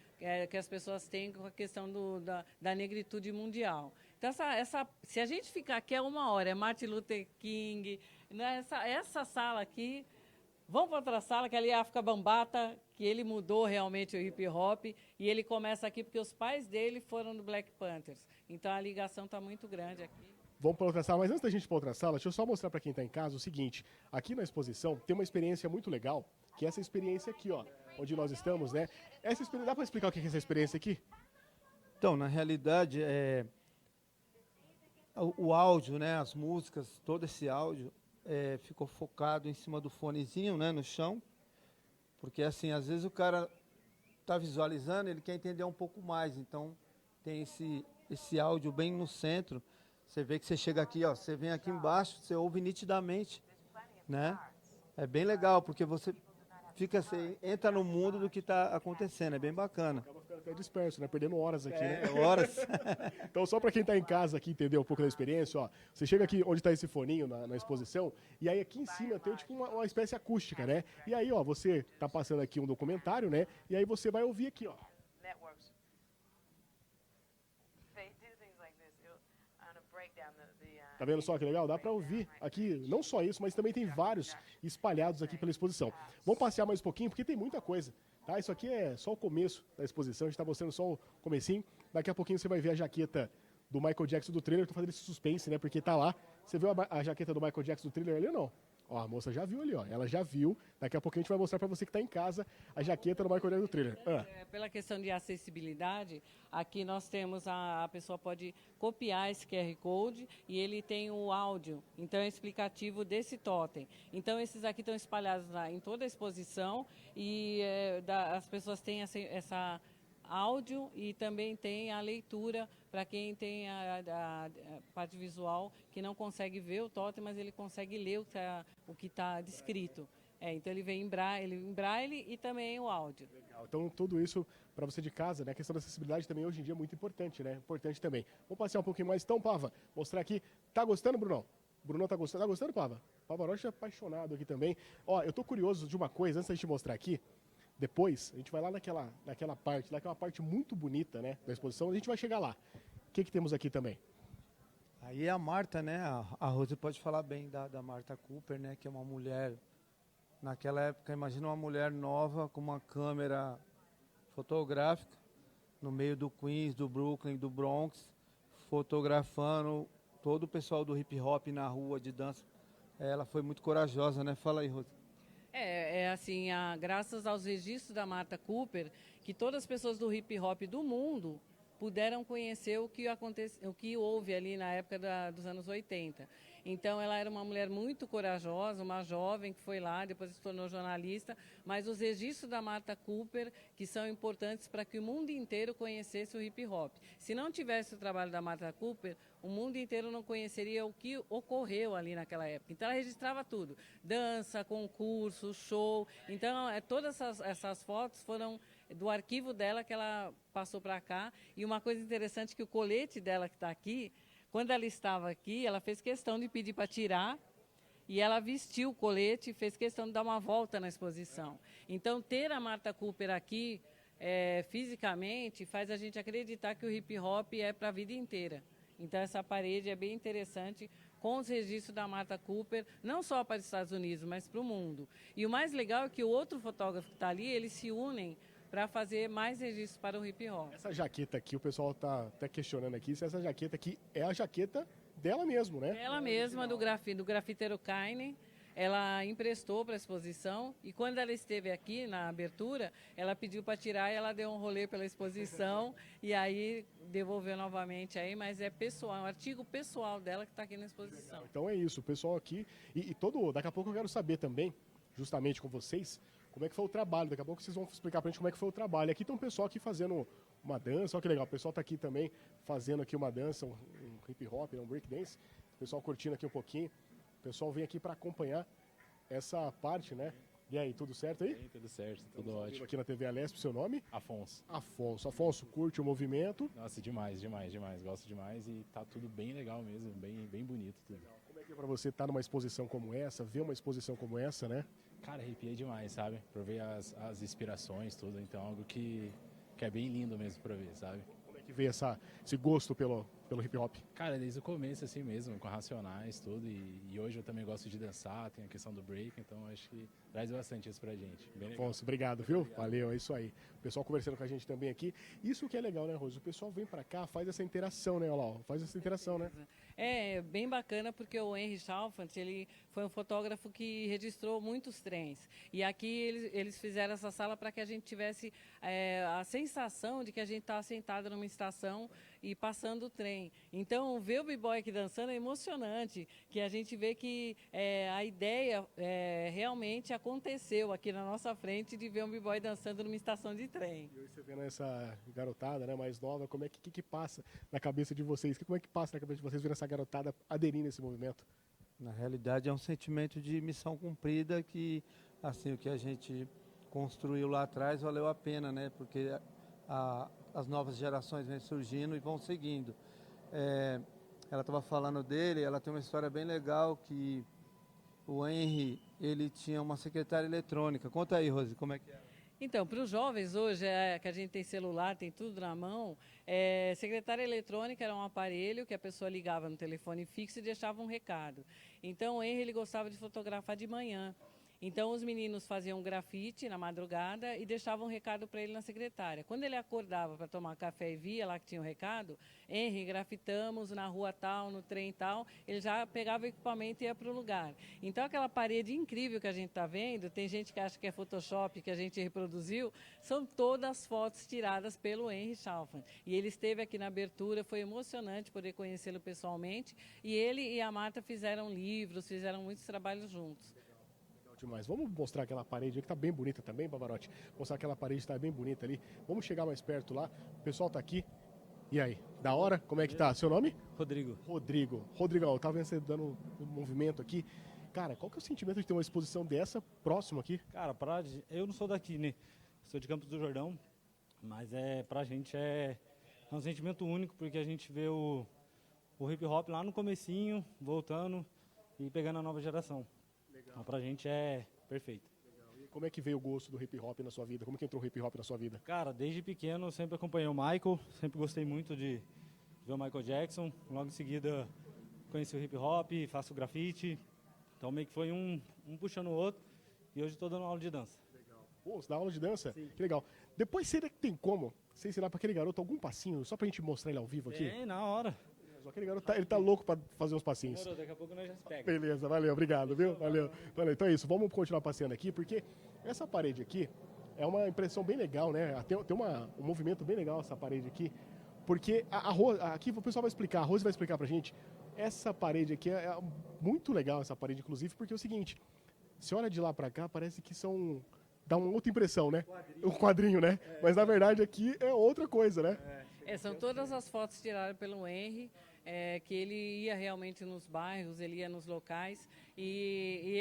que as pessoas têm com a questão da negritude mundial. Então, se a gente ficar aqui 1 hora, é Martin Luther King, né, essa sala aqui. Vamos para outra sala, que ali é a África Bambata, que ele mudou realmente o hip hop, e ele começa aqui porque os pais dele foram do Black Panthers. Então a ligação está muito grande aqui. Vamos para outra sala, mas antes da gente ir para outra sala, deixa eu só mostrar para quem está em casa o seguinte, aqui na exposição tem uma experiência muito legal, que é essa experiência aqui, ó, onde nós estamos, né? Essa experiência, dá para explicar o que é essa experiência aqui? Então, na realidade, o áudio, né, as músicas, todo esse áudio, ficou focado em cima do fonezinho, né, no chão, porque assim, às vezes o cara está visualizando, ele quer entender um pouco mais, então tem esse áudio bem no centro, você vê que você chega aqui, ó, você vem aqui embaixo, você ouve nitidamente, né, é bem legal, porque você entra no mundo do que está acontecendo, é bem bacana. Acaba ficando até disperso, né? Perdendo horas aqui, né? Horas. Então, só para quem está em casa aqui entender um pouco da experiência, ó, você chega aqui onde está esse foninho na exposição, e aí aqui em cima tem tipo uma espécie acústica, né? E aí, ó, você tá passando aqui um documentário, né? E aí você vai ouvir aqui, ó. Tá vendo só que legal? Dá para ouvir aqui, não só isso, mas também tem vários espalhados aqui pela exposição. Vamos passear mais um pouquinho, porque tem muita coisa, tá? Isso aqui é só o começo da exposição, a gente tá mostrando só o comecinho. Daqui a pouquinho você vai ver a jaqueta do Michael Jackson do Thriller, eu tô fazendo esse suspense, né? Porque tá lá. Você viu a jaqueta do Michael Jackson do Thriller ali ou não? Ó, a moça já viu ali, ó. Ela já viu. Daqui a pouquinho a gente vai mostrar para você que está em casa a jaqueta do Michael Jackson do Thriller. Pela questão de acessibilidade, aqui nós temos a pessoa pode copiar esse QR Code e ele tem o áudio, então é explicativo desse totem. Então esses aqui estão espalhados em toda a exposição e as pessoas têm essa áudio e também tem a leitura para quem tem a parte visual que não consegue ver o totem, mas ele consegue ler o que está descrito. Então ele vem em braille e também o áudio. Legal. Então tudo isso para você de casa, né? A questão da acessibilidade também hoje em dia é muito importante, né? Importante também. Vamos passear um pouquinho mais então, Pava. Mostrar aqui. Tá gostando, Brunão? Brunão tá gostando? Tá gostando, Pava? Pavarotti é apaixonado aqui também. Ó, eu tô curioso de uma coisa, antes da gente mostrar aqui. Depois, a gente vai lá naquela parte, lá que é uma parte muito bonita, né, da exposição, a gente vai chegar lá. O que temos aqui também? Aí é a Marta, né, a Rose pode falar bem da Marta Cooper, né, que é uma mulher, naquela época, imagina uma mulher nova com uma câmera fotográfica, no meio do Queens, do Brooklyn, do Bronx, fotografando todo o pessoal do hip hop na rua de dança. Ela foi muito corajosa, né? Fala aí, Rose. É assim, graças aos registros da Martha Cooper, que todas as pessoas do hip hop do mundo puderam conhecer o que houve ali na época dos anos 80. Então, ela era uma mulher muito corajosa, uma jovem que foi lá, depois se tornou jornalista, mas os registros da Martha Cooper, que são importantes para que o mundo inteiro conhecesse o hip hop. Se não tivesse o trabalho da Martha Cooper, o mundo inteiro não conheceria o que ocorreu ali naquela época. Então, ela registrava tudo, dança, concurso, show. Então, todas essas fotos foram do arquivo dela que ela passou para cá. E uma coisa interessante que o colete dela que está aqui, quando ela estava aqui, ela fez questão de pedir para tirar e ela vestiu o colete e fez questão de dar uma volta na exposição. Então, ter a Martha Cooper aqui fisicamente faz a gente acreditar que o hip hop é para a vida inteira. Então, essa parede é bem interessante com os registros da Martha Cooper, não só para os Estados Unidos, mas para o mundo. E o mais legal é que o outro fotógrafo que está ali, eles se unem para fazer mais registros para o hip hop. Essa jaqueta aqui, o pessoal tá até questionando aqui se essa jaqueta aqui é a jaqueta dela mesmo, né? Ela mesma, do grafiteiro Kaine, ela emprestou para a exposição e quando ela esteve aqui na abertura, ela pediu para tirar e ela deu um rolê pela exposição e aí devolveu novamente aí, mas é pessoal, é um artigo pessoal dela que está aqui na exposição. Então é isso, o pessoal aqui, daqui a pouco eu quero saber também, justamente com vocês, como é que foi o trabalho. Daqui a pouco vocês vão explicar pra gente como é que foi o trabalho. Aqui tem um pessoal aqui fazendo uma dança, olha que legal, o pessoal tá aqui também fazendo aqui uma dança, um hip hop, um break dance. O pessoal curtindo aqui um pouquinho. O pessoal vem aqui para acompanhar essa parte, né? E aí, tudo certo aí? Sim, tudo certo, tudo ótimo. Aqui na TV Alesp, seu nome? Afonso. Afonso, curte o movimento? Nossa, demais. Gosto demais e tá tudo bem legal mesmo, bem bonito tudo. Como é que é pra você estar numa exposição como essa, ver uma exposição como essa, né? Cara, arrepiei demais, sabe? Pra ver as inspirações, tudo. Então, algo que é bem lindo mesmo pra ver, sabe? Como é que veio esse gosto pelo hip hop? Cara, desde o começo, assim mesmo, com Racionais, tudo. E hoje eu também gosto de dançar, tem a questão do break, então acho que traz bastante isso pra gente. Bem legal. Afonso, obrigado, viu? Valeu, é isso aí. O pessoal conversando com a gente também aqui. Isso que é legal, né, Rose? O pessoal vem pra cá, faz essa interação, né? Olha lá, faz essa interação, né? É bem bacana porque o Henry Chalfant, ele foi um fotógrafo que registrou muitos trens. E aqui eles fizeram essa sala para que a gente tivesse a sensação de que a gente está sentado numa estação e passando o trem. Então, ver o b-boy aqui dançando é emocionante, que a gente vê que a ideia realmente aconteceu aqui na nossa frente de ver um b-boy dançando numa estação de trem. E hoje você vendo essa garotada, né, mais nova, como é que passa na cabeça de vocês? Como é que passa na cabeça de vocês vendo essa garotada aderindo a esse movimento? Na realidade é um sentimento de missão cumprida que, assim, o que a gente construiu lá atrás valeu a pena, né? Porque as novas gerações vêm surgindo e vão seguindo. Ela estava falando dele, ela tem uma história bem legal que o Henry, ele tinha uma secretária eletrônica. Conta aí, Rose, como é que é? Então, para os jovens hoje, que a gente tem celular, tem tudo na mão, secretária eletrônica era um aparelho que a pessoa ligava no telefone fixo e deixava um recado. Então, o Henry ele gostava de fotografar de manhã. Então, os meninos faziam grafite na madrugada e deixavam um recado para ele na secretária. Quando ele acordava para tomar café e via lá que tinha um recado, Henry, grafitamos na rua tal, no trem tal, ele já pegava o equipamento e ia para o lugar. Então, aquela parede incrível que a gente está vendo, tem gente que acha que é Photoshop, que a gente reproduziu, são todas fotos tiradas pelo Henry Chalfant. E ele esteve aqui na abertura, foi emocionante poder conhecê-lo pessoalmente. E ele e a Martha fizeram livros, fizeram muitos trabalhos juntos. Demais. Vamos mostrar aquela parede que tá bem bonita também, Pavarotti. Mostrar aquela parede que tá bem bonita ali. Vamos chegar mais perto lá. O pessoal tá aqui. E aí? Da hora? Como é que tá? Seu nome? Rodrigo. Rodrigão, eu tava vendo você dando um movimento aqui. Cara, qual que é o sentimento de ter uma exposição dessa próximo aqui? Cara, eu não sou daqui, né? Sou de Campos do Jordão, mas pra gente é um sentimento único, porque a gente vê o hip hop lá no comecinho, voltando e pegando a nova geração. Então, pra gente é perfeito. Legal. E como é que veio o gosto do hip hop na sua vida? Como que entrou o hip hop na sua vida? Cara, desde pequeno eu sempre acompanhei o Michael, sempre gostei muito de ver o Michael Jackson. Logo em seguida conheci o hip hop, faço grafite. Então meio que foi um puxando o outro e hoje estou dando aula de dança. Legal. Pô, você dá aula de dança? Sim. Que legal. Depois será que tem como você ensinar para aquele garoto algum passinho, só pra gente mostrar ele ao vivo aqui? Na hora. Aquele garoto, ele tá louco pra fazer uns passinhos. Demorou, daqui a pouco nós já se pega. Beleza, valeu, obrigado, viu? Valeu. Então é isso, vamos continuar passeando aqui, porque essa parede aqui é uma impressão bem legal, né? Tem um movimento bem legal essa parede aqui, porque aqui o pessoal vai explicar, a Rose vai explicar pra gente, essa parede aqui é muito legal, essa parede, inclusive, porque é o seguinte, você olha de lá pra cá, parece que dá uma outra impressão, né? Um quadrinho, né? Mas na verdade aqui é outra coisa, né? São todas as fotos tiradas pelo Henry, que ele ia realmente nos bairros, ele ia nos locais e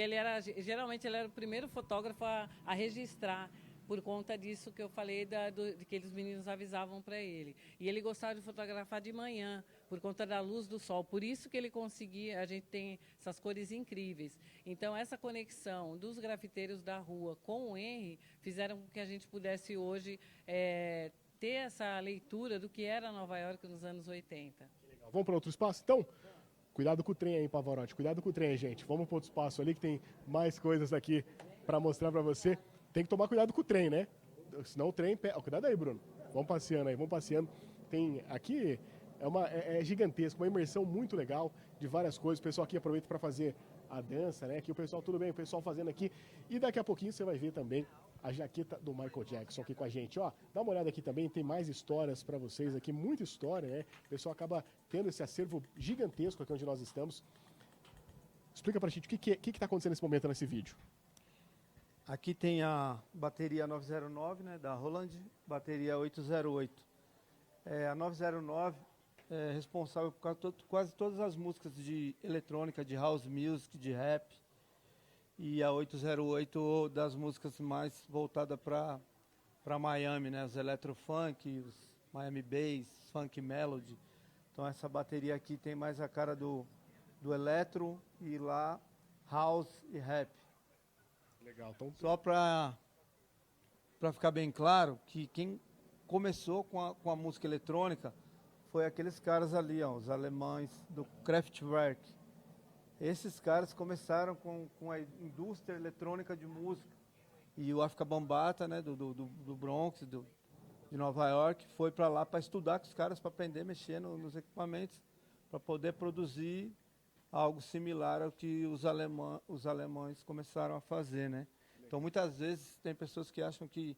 geralmente ele era o primeiro fotógrafo a registrar, por conta disso que eu falei de que os meninos avisavam para ele. E ele gostava de fotografar de manhã, por conta da luz do sol. Por isso que ele conseguia, a gente tem essas cores incríveis. Então, essa conexão dos grafiteiros da rua com o Henry fizeram com que a gente pudesse hoje ter essa leitura do que era Nova York nos anos 80. Legal. Vamos para outro espaço, então? Cuidado com o trem aí, Pavarotti. Cuidado com o trem, gente. Vamos para outro espaço ali que tem mais coisas aqui para mostrar para você. Tem que tomar cuidado com o trem, né? Senão o trem... Cuidado aí, Bruno. Vamos passeando aí, vamos passeando. Tem aqui... É gigantesco, uma imersão muito legal de várias coisas. O pessoal aqui aproveita para fazer a dança, né? Aqui o pessoal, tudo bem, o pessoal fazendo aqui. E daqui a pouquinho você vai ver também a jaqueta do Michael Jackson aqui com a gente. Ó, dá uma olhada aqui também, tem mais histórias para vocês aqui, muita história, né? O pessoal acaba tendo esse acervo gigantesco aqui onde nós estamos. Explica pra gente o que tá acontecendo nesse momento nesse vídeo. Aqui tem a bateria 909, né, da Roland, bateria 808. A 909 é responsável por quase todas as músicas de eletrônica, de house music, de rap. E a 808 das músicas mais voltadas para Miami, né, os electrofunk, os Miami Bass, funk melody. Então essa bateria aqui tem mais a cara do eletro e lá house e rap. Legal. Então... Só para ficar bem claro que quem começou com a música eletrônica foi aqueles caras ali, ó, os alemães do Kraftwerk. Esses caras começaram com a indústria eletrônica de música. E o África Bambaataa, né, do Bronx, de Nova York, foi para lá para estudar com os caras, para aprender a mexer nos equipamentos, para poder produzir algo similar ao que os alemães começaram a fazer, né? Então, muitas vezes, tem pessoas que acham que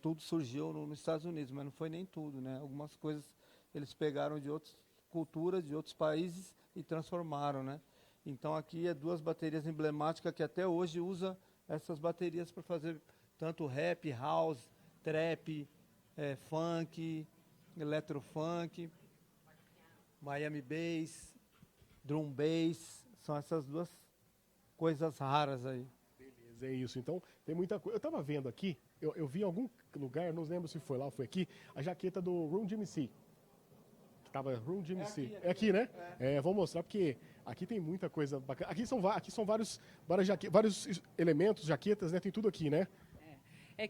tudo surgiu nos Estados Unidos, mas não foi nem tudo, né? Algumas coisas eles pegaram de outras culturas, de outros países e transformaram, né? Então, aqui é duas baterias emblemáticas que até hoje usa essas baterias para fazer tanto rap, house, trap, funk, electrofunk, Miami Bass, drum bass, são essas duas coisas raras aí. Beleza, é isso. Então, tem muita coisa. Eu tava vendo aqui, eu vi em algum lugar, não lembro se foi lá ou foi aqui, a jaqueta do Run DMC. Que tava Run DMC. É aqui, né? Vou mostrar porque aqui tem muita coisa bacana. Aqui são vários elementos, jaquetas, né? Tem tudo aqui, né?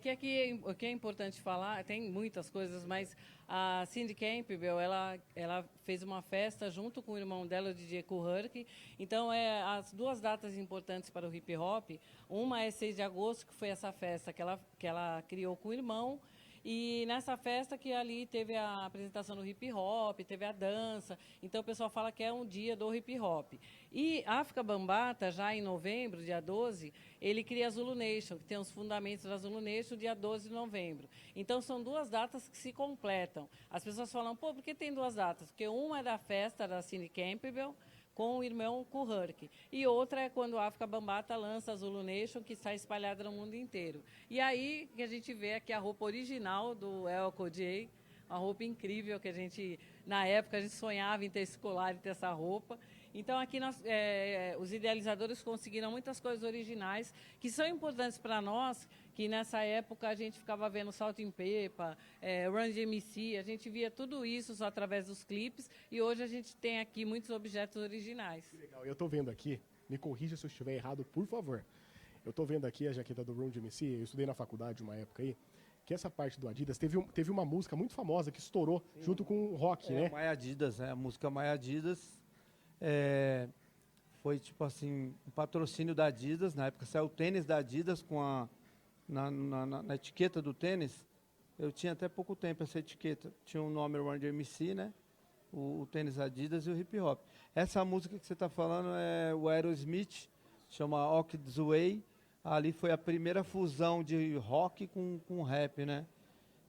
Que aqui o que é importante falar, tem muitas coisas, mas a Cindy Campbell, ela fez uma festa junto com o irmão dela, o DJ Kool Herc. Então, as duas datas importantes para o hip hop, uma é 6 de agosto, que foi essa festa que ela criou com o irmão, e nessa festa que ali teve a apresentação do hip hop, teve a dança, então o pessoal fala que é um dia do hip hop. E África Bambaataa, já em novembro, dia 12, ele cria a Zulu Nation, que tem os fundamentos da Zulu Nation, dia 12 de novembro. Então são duas datas que se completam. As pessoas falam, pô, por que tem duas datas? Porque uma é da festa da Cindy Campbell, com o irmão Kool Herc. E outra é quando a África Bambaataa lança a Zulu Nation, que está espalhada no mundo inteiro. E aí que a gente vê aqui a roupa original do Elko J, uma roupa incrível que a gente, na época, a gente sonhava em ter esse colar e ter essa roupa. Então, aqui os idealizadores conseguiram muitas coisas originais que são importantes para nós, que nessa época a gente ficava vendo Salt and Pepper, Run DMC, a gente via tudo isso só através dos clipes, e hoje a gente tem aqui muitos objetos originais. Que legal. Eu estou vendo aqui, me corrija se eu estiver errado, por favor. Eu estou vendo aqui a jaqueta do Run DMC, eu estudei na faculdade uma época aí, que essa parte do Adidas, teve uma música muito famosa que estourou junto com o rock, né? My Adidas, a música My Adidas. Foi tipo assim, um patrocínio da Adidas, na época saiu o tênis da Adidas na etiqueta do tênis. Eu tinha até pouco tempo essa etiqueta, tinha um nome Run DMC, né? o tênis Adidas e o hip hop. Essa música que você está falando é o Aerosmith, chama Orchid's Way. Ali foi a primeira fusão de rock com rap, né?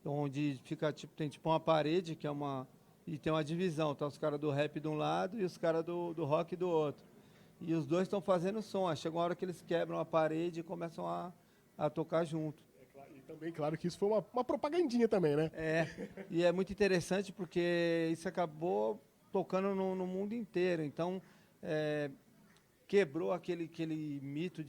Onde fica, tem tipo uma parede, que é uma... E tem uma divisão, tá os caras do rap de um lado e os caras do rock do outro. E os dois estão fazendo som. Aí chega uma hora que eles quebram a parede e começam a tocar junto. E também, claro que isso foi uma propagandinha também, né? E é muito interessante porque isso acabou tocando no mundo inteiro. Então, quebrou aquele mito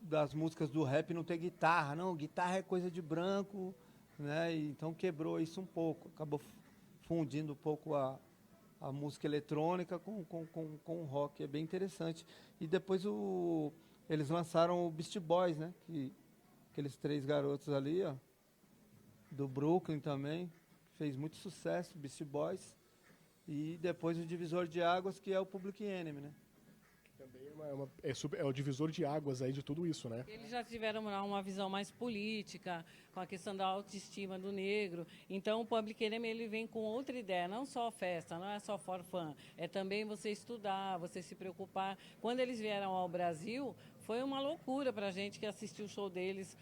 das músicas do rap não ter guitarra. Não, guitarra é coisa de branco, né? E então quebrou isso um pouco. Acabou fundindo um pouco a música eletrônica com o rock. É bem interessante. E depois eles lançaram o Beast Boys, né? Aqueles 3 garotos ali, ó, do Brooklyn também, fez muito sucesso, Beast Boys. E depois o divisor de águas, que é o Public Enemy, né? Também é o divisor de águas aí de tudo isso, né? Eles já tiveram uma visão mais política, com a questão da autoestima do negro. Então, o Public Enemy ele vem com outra ideia, não só festa, não é só for fun. É também você estudar, você se preocupar. Quando eles vieram ao Brasil, foi uma loucura para a gente que assistiu o show deles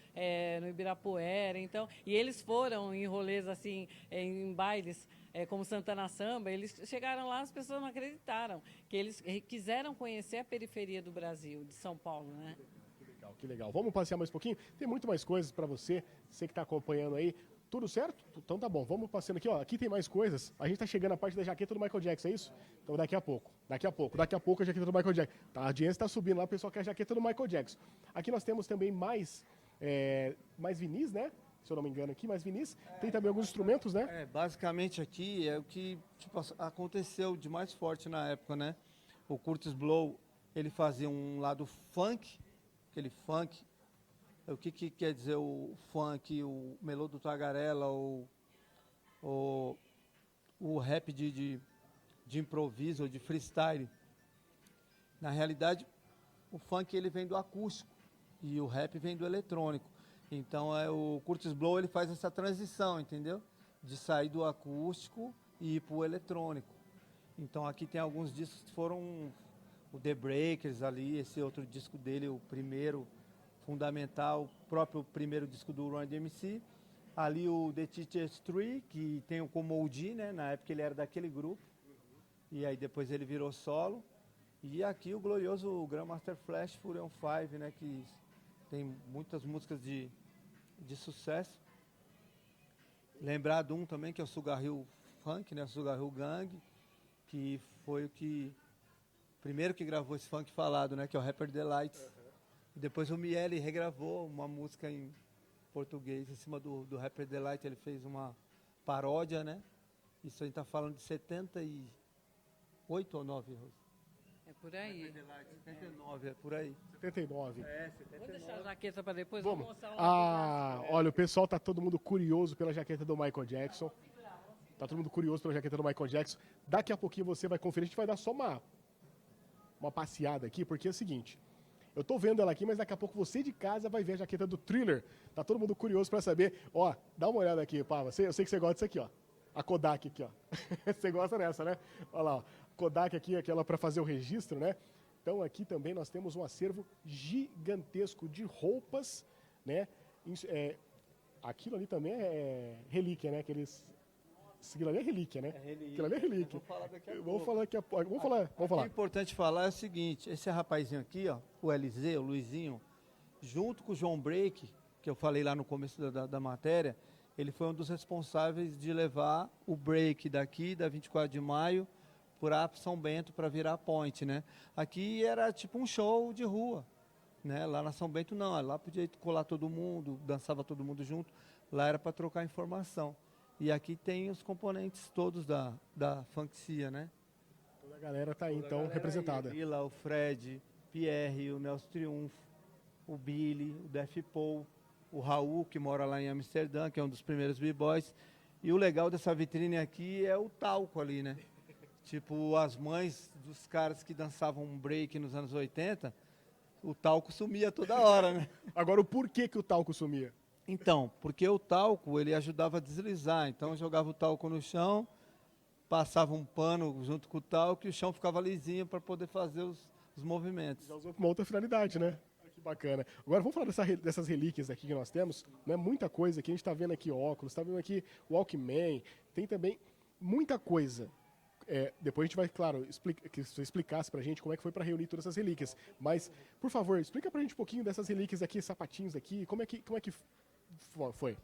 no Ibirapuera. Então, e eles foram em rolês, assim, em bailes, como Santana Samba. Eles chegaram lá, as pessoas não acreditaram, que eles quiseram conhecer a periferia do Brasil, de São Paulo, né? Que legal. Vamos passear mais um pouquinho? Tem muito mais coisas para você que está acompanhando aí. Tudo certo? Então tá bom, vamos passeando aqui, ó. Aqui tem mais coisas. A gente tá chegando na parte da jaqueta do Michael Jackson, é isso? Então daqui a pouco a jaqueta do Michael Jackson. Tá, a audiência tá subindo lá, o pessoal quer a jaqueta do Michael Jackson. Aqui nós temos também mais vinis, né? Se eu não me engano aqui, mais vinis. Tem também alguns instrumentos, né? Basicamente aqui é o que aconteceu de mais forte na época, né? O Kurtis Blow, ele fazia um lado funk, aquele funk. O que quer dizer o funk, o melô do tagarela, o rap de improviso, de freestyle? Na realidade, o funk ele vem do acústico e o rap vem do eletrônico. Então, o Kurtis Blow ele faz essa transição, entendeu? De sair do acústico e ir para o eletrônico. Então, aqui tem alguns discos que foram o The Breakers ali, esse outro disco dele, o primeiro, fundamental, o próprio primeiro disco do Run DMC. Ali o The Teacher's Tree, que tem o Comodi, né? Na época ele era daquele grupo. E aí depois ele virou solo. E aqui o glorioso Grandmaster Flash Furion 5, né? Que tem muitas músicas de sucesso. Lembrar de um também, que é o Sugar Hill Funk, né? O Sugar Hill Gang, que foi o primeiro que gravou esse funk falado, né? Que é o Rapper Delights. Depois o Miele regravou uma música em português em cima do Rapper Delight. Ele fez uma paródia, né? Isso a gente tá falando de 78 ou 9, Rose? É por aí. Rapper Delight, 79, é por aí. 79. 79. Vou deixar a jaqueta para depois, Vamos. vou mostrar lá. Olha, o pessoal tá todo mundo curioso pela jaqueta do Michael Jackson. Tá todo mundo curioso pela jaqueta do Michael Jackson. Daqui a pouquinho você vai conferir. A gente vai dar só uma passeada aqui, porque é o seguinte... Eu tô vendo ela aqui, mas daqui a pouco você de casa vai ver a jaqueta do Thriller. Tá todo mundo curioso para saber. Ó, dá uma olhada aqui, pá. Eu sei que você gosta disso aqui, ó. A Kodak aqui, ó. Você gosta dessa, né? Olha lá, ó. Kodak aqui, aquela para fazer o registro, né? Então aqui também nós temos um acervo gigantesco de roupas, né? Aquilo ali também é relíquia, né? Aquilo ali é relíquia, né? Aquilo ali é relíquia. Vou falar daqui a pouco. Vamos falar daqui a pouco. Vamos falar. O que é importante falar é o seguinte, esse rapazinho aqui, ó, o LZ, o Luizinho, junto com o João Break, que eu falei lá no começo da matéria, ele foi um dos responsáveis de levar o break daqui, da 24 de maio, para São Bento, para virar point, né? Aqui era tipo um show de rua, né? Lá na São Bento não, lá podia colar todo mundo, dançava todo mundo junto, lá era para trocar informação. E aqui tem os componentes todos da Funkcia, né? Toda a galera tá aí, então, representada. Aí, Lila, o Fred, Pierre, o Nelson Triunfo, o Billy, o Def Paul, o Raul, que mora lá em Amsterdã, que é um dos primeiros b-boys. E o legal dessa vitrine aqui é o talco ali, né? Tipo, as mães dos caras que dançavam break nos anos 80, o talco sumia toda hora, né? Agora, o porquê que o talco sumia? Então, porque o talco, ele ajudava a deslizar. Então, jogava o talco no chão, passava um pano junto com o tal, que o chão ficava lisinho para poder fazer os movimentos. Já usou para uma outra finalidade, né? Que bacana. Agora vamos falar dessas relíquias aqui que nós temos. Não é muita coisa aqui. A gente está vendo aqui óculos, está vendo aqui Walkman. Tem também muita coisa. Depois a gente vai, claro, que você explicasse pra gente como é que foi para reunir todas essas relíquias. Mas, por favor, explica pra gente um pouquinho dessas relíquias aqui, sapatinhos aqui. Como é que foi?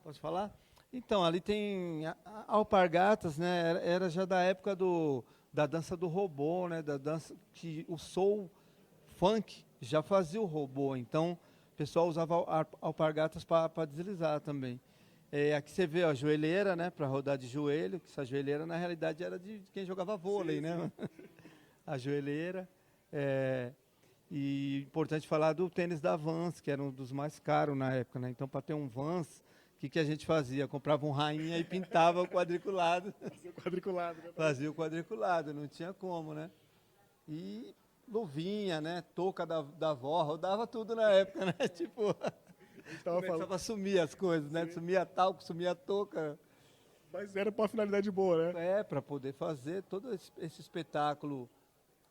Posso falar? Então, ali tem alpargatas, né? Era já da época da dança do robô, né? Da dança que o soul funk já fazia o robô. Então, o pessoal usava alpargatas para deslizar também. Aqui você vê a joelheira, né? Para rodar de joelho. Que essa joelheira, na realidade, era de quem jogava vôlei, sim, né? A joelheira. E importante falar do tênis da Vans, que era um dos mais caros na época, né? Então, para ter um Vans, o que a gente fazia? Comprava um rainha e pintava o quadriculado. Fazia o quadriculado, né? Fazia o quadriculado, não tinha como, né? E luvinha, né? Touca da avó, rodava tudo na época, né? Tipo, começava a sumir as coisas, né? Sumia talco, sumia touca. Mas era para uma finalidade boa, né? Para poder fazer todo esse espetáculo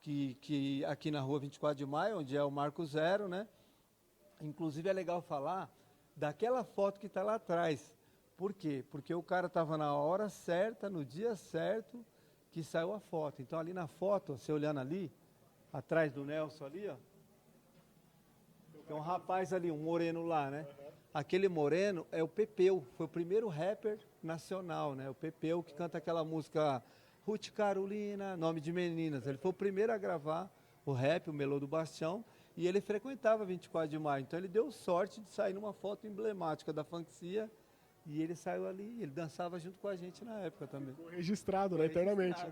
que aqui na rua 24 de Maio, onde é o Marco Zero, né? Inclusive é legal falar daquela foto que está lá atrás. Por quê? Porque o cara estava na hora certa, no dia certo, que saiu a foto. Então ali na foto, você olhando ali, atrás do Nelson ali, ó, tem um rapaz ali, um moreno lá, né? Aquele moreno é o Pepeu, foi o primeiro rapper nacional, né? O Pepeu que canta aquela música Ruth Carolina, Nome de Meninas. Ele foi o primeiro a gravar o rap, o Melô do Bastião, e ele frequentava 24 de Maio. Então ele deu sorte de sair numa foto emblemática da Funkcia, e ele saiu ali, ele dançava junto com a gente na época também. Ficou registrado, né? Eternamente.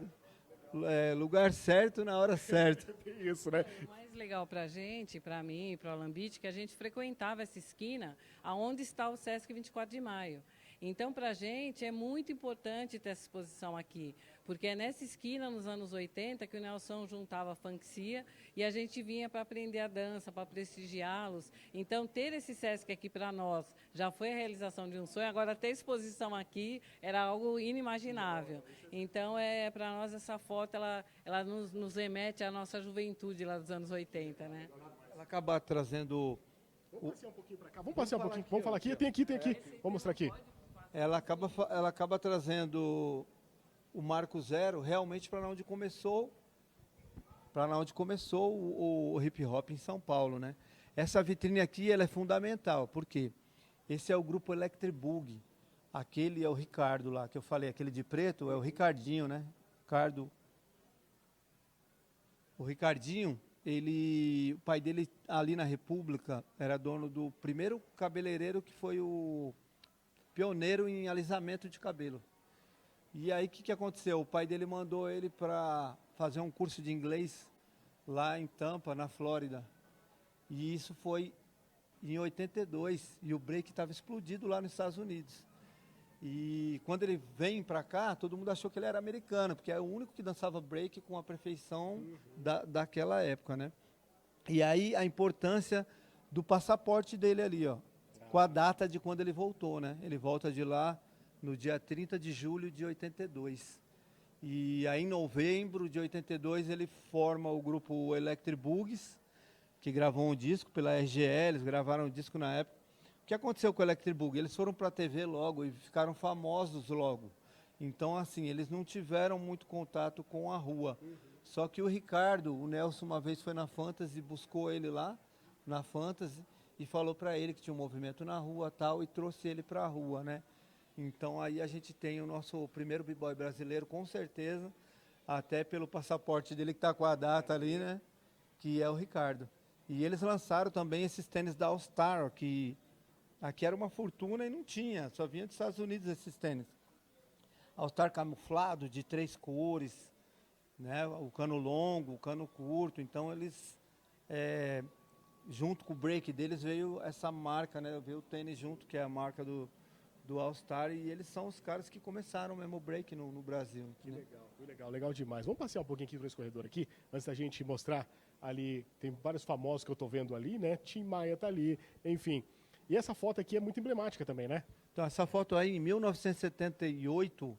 Lugar certo na hora certa. Isso, né? O mais legal pra gente, pra mim, pro Alambite, que a gente frequentava essa esquina aonde está o Sesc 24 de Maio. Então, para a gente, é muito importante ter essa exposição aqui, porque é nessa esquina, nos anos 80, que o Nelson juntava a Funkcia e a gente vinha para aprender a dança, para prestigiá-los. Então, ter esse Sesc aqui para nós já foi a realização de um sonho, agora ter exposição aqui era algo inimaginável. Então, para nós, essa foto, ela nos remete à nossa juventude lá dos anos 80, né? Ela acaba trazendo... Vamos passear um pouquinho para cá. Vamos passear um pouquinho. Vamos falar aqui. Tem aqui. Vamos mostrar aqui. Ela acaba trazendo o Marco Zero realmente para onde começou o hip hop em São Paulo, né? Essa vitrine aqui ela é fundamental, porque esse é o grupo Electric Boogie. Aquele é o Ricardo lá, que eu falei, aquele de preto é o Ricardinho, né? O Ricardinho, o pai dele ali na República era dono do primeiro cabeleireiro que foi o pioneiro em alisamento de cabelo. E aí o que aconteceu? O pai dele mandou ele para fazer um curso de inglês lá em Tampa, na Flórida. E isso foi em 82, e o break estava explodido lá nos Estados Unidos. E quando ele vem para cá, todo mundo achou que ele era americano, porque é o único que dançava break com a perfeição daquela época, né? E aí a importância do passaporte dele ali, ó, com a data de quando ele voltou, né? Ele volta de lá no dia 30 de julho de 82. E aí em novembro de 82 ele forma o grupo Electric Boogies, que gravou um disco pela RGL, eles gravaram um disco na época. O que aconteceu com o Electric Boogie? Eles foram para a TV logo e ficaram famosos logo. Então, assim, eles não tiveram muito contato com a rua. Só que o Ricardo, o Nelson, uma vez foi na Fantasy, buscou ele lá, na Fantasy, e falou para ele que tinha um movimento na rua tal, e trouxe ele para a rua, né? Então, aí a gente tem o nosso primeiro b-boy brasileiro, com certeza, até pelo passaporte dele que está com a data ali, né? Que é o Ricardo. E eles lançaram também esses tênis da All Star, que aqui era uma fortuna e não tinha, só vinha dos Estados Unidos esses tênis. All Star camuflado, de 3 cores, né? O cano longo, o cano curto. Então eles, junto com o break deles, veio essa marca, né? Veio o tênis junto, que é a marca do All Star, e eles são os caras que começaram mesmo o break no Brasil. Que legal, legal demais. Vamos passear um pouquinho aqui nesse corredor aqui, antes da gente mostrar ali, tem vários famosos que eu tô vendo ali, né? Tim Maia tá ali, enfim. E essa foto aqui é muito emblemática também, né? Então, essa foto aí, em 1978,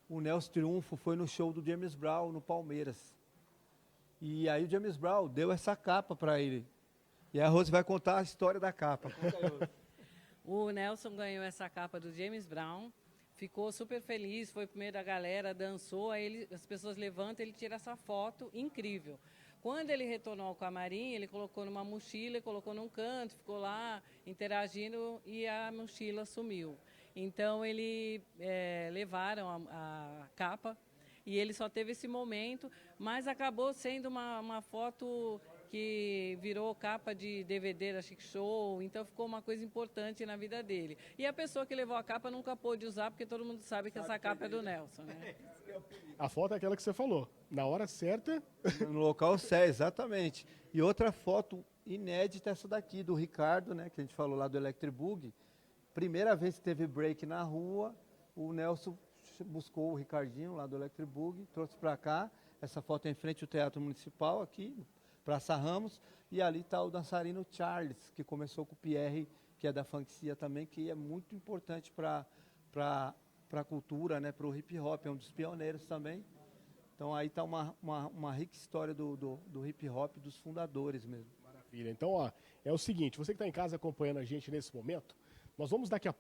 o Nelson Triunfo foi no show do James Brown, no Palmeiras. E aí o James Brown deu essa capa para ele. E a Rose vai contar a história da capa. Conta aí, Rose. O Nelson ganhou essa capa do James Brown, ficou super feliz, foi o primeiro da galera, dançou, aí as pessoas levantam, ele tira essa foto incrível. Quando ele retornou ao camarim, ele colocou numa mochila, colocou num canto, ficou lá interagindo e a mochila sumiu. Então, levaram a capa e ele só teve esse momento, mas acabou sendo uma foto que virou capa de DVD da Chic Show, então ficou uma coisa importante na vida dele. E a pessoa que levou a capa nunca pôde usar, porque todo mundo sabe que essa capa é do Nelson, né? A foto é aquela que você falou. Na hora certa. No local certo, exatamente. E outra foto inédita, essa daqui, do Ricardo, né, que a gente falou lá do Electric Boogie. Primeira vez que teve break na rua, o Nelson buscou o Ricardinho lá do Electric Boogie, trouxe para cá. Essa foto é em frente ao Teatro Municipal, aqui, Praça Ramos. E ali está o dançarino Charles, que começou com o Pierre, que é da Funkcia também, que é muito importante para a cultura, né, para o hip hop, é um dos pioneiros também. Então aí está uma rica história do hip hop, dos fundadores mesmo. Maravilha. Então, ó, é o seguinte, você que está em casa acompanhando a gente nesse momento, nós vamos daqui a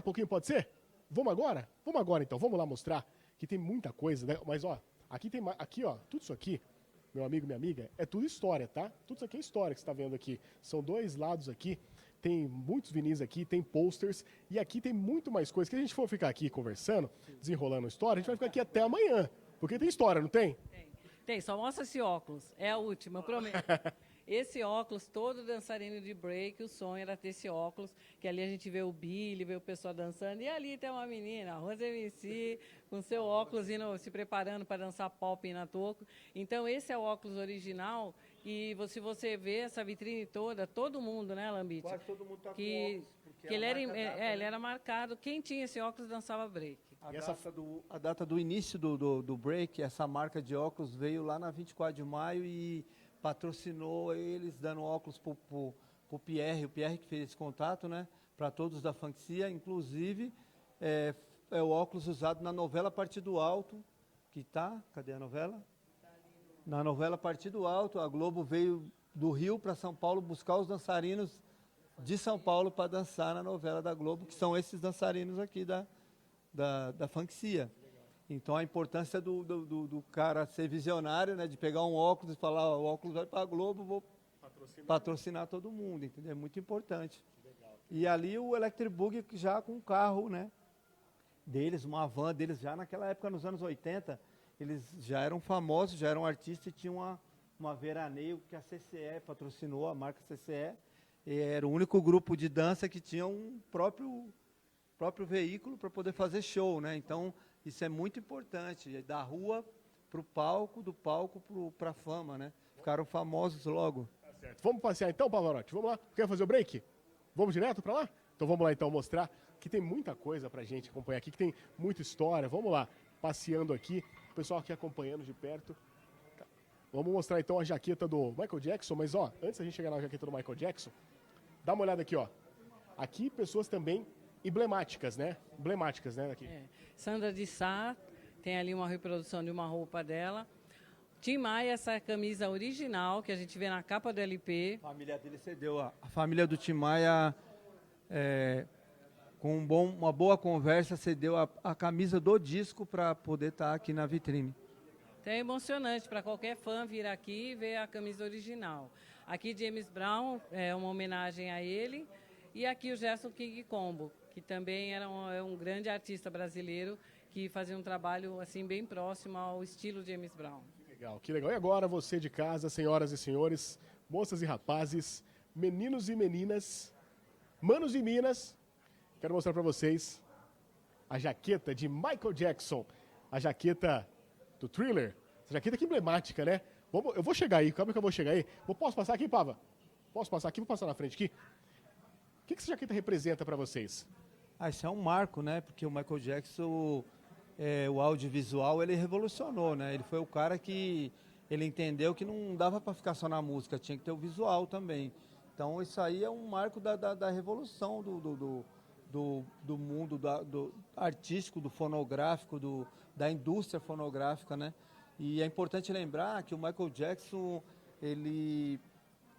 pouquinho pode ser? Vamos agora? Vamos agora então, vamos lá mostrar que tem muita coisa, né? Mas ó, aqui ó, tudo isso aqui, meu amigo, minha amiga, é tudo história, tá? Tudo isso aqui é história que você está vendo aqui. São dois lados aqui. Tem muitos vinis aqui, tem posters, e aqui tem muito mais coisa. Que a gente for ficar aqui conversando, desenrolando a história, a gente vai ficar aqui até amanhã. Porque tem história, não tem? Tem, só mostra esse óculos. É a última, eu prometo. Esse óculos, todo dançarino de break, o sonho era ter esse óculos, que ali a gente vê o Billy, vê o pessoal dançando, e ali tem uma menina, a Rose MC, com seu óculos se preparando para dançar pop na toco. Então, esse é o óculos original, e se você vê essa vitrine toda, todo mundo, né, Lambite? Quase todo mundo está com que, óculos. Porque que ele era marcado, quem tinha esse óculos dançava break. A data do início do break, essa marca de óculos veio lá na 24 de maio e patrocinou eles, dando óculos para o Pierre que fez esse contato, né, para todos da Funkcia, inclusive é o óculos usado na novela Partido Alto, que tá, cadê a novela? Na novela Partido Alto, a Globo veio do Rio para São Paulo buscar os dançarinos de São Paulo para dançar na novela da Globo, que são esses dançarinos aqui da Funkcia. Então a importância do cara ser visionário, né, de pegar um óculos e falar, ó, o óculos vai para a Globo, vou patrocinar todo mundo, entendeu? É muito importante. E ali o Electric Boogie já com um carro, né, deles, uma van deles, já naquela época, nos anos 80, eles já eram famosos, já eram artistas e tinham uma veraneio que a CCE patrocinou, a marca CCE, e era o único grupo de dança que tinha um próprio veículo para poder fazer show, né? Então, isso é muito importante, da rua para o palco, do palco para a fama, né? Ficaram famosos logo. Tá certo. Vamos passear então, Pavarotti? Vamos lá? Quer fazer o break? Vamos direto para lá? Então vamos lá então mostrar que tem muita coisa pra gente acompanhar aqui, que tem muita história. Vamos lá, passeando aqui, o pessoal aqui acompanhando de perto. Vamos mostrar então a jaqueta do Michael Jackson, mas ó, antes da gente chegar na jaqueta do Michael Jackson, dá uma olhada aqui, ó. Aqui pessoas também emblemáticas, né? Emblemáticas, né? Aqui. Sandra de Sá, tem ali uma reprodução de uma roupa dela. Tim Maia, essa camisa original que a gente vê na capa do LP. A família dele cedeu. A família do Tim Maia, com uma boa conversa, cedeu a camisa do disco para poder estar aqui na vitrine. Então é emocionante para qualquer fã vir aqui e ver a camisa original. Aqui James Brown, é uma homenagem a ele. E aqui o Gerson King Combo, que também era um grande artista brasileiro que fazia um trabalho assim bem próximo ao estilo James Brown. Que legal, que legal. E agora você de casa, senhoras e senhores, moças e rapazes, meninos e meninas, manos e minas, quero mostrar para vocês a jaqueta de Michael Jackson, a jaqueta do Thriller. Essa jaqueta que emblemática, né? Eu vou chegar aí, calma que eu vou chegar aí. Posso passar aqui, Pava? Posso passar aqui? Vou passar na frente aqui. O que essa jaqueta representa para vocês? Isso é um marco, né? Porque o Michael Jackson, o audiovisual, ele revolucionou, né? Ele foi o cara que ele entendeu que não dava para ficar só na música, tinha que ter o visual também. Então isso aí é um marco da revolução do mundo do artístico, do fonográfico, da indústria fonográfica, né? E é importante lembrar que o Michael Jackson, ele,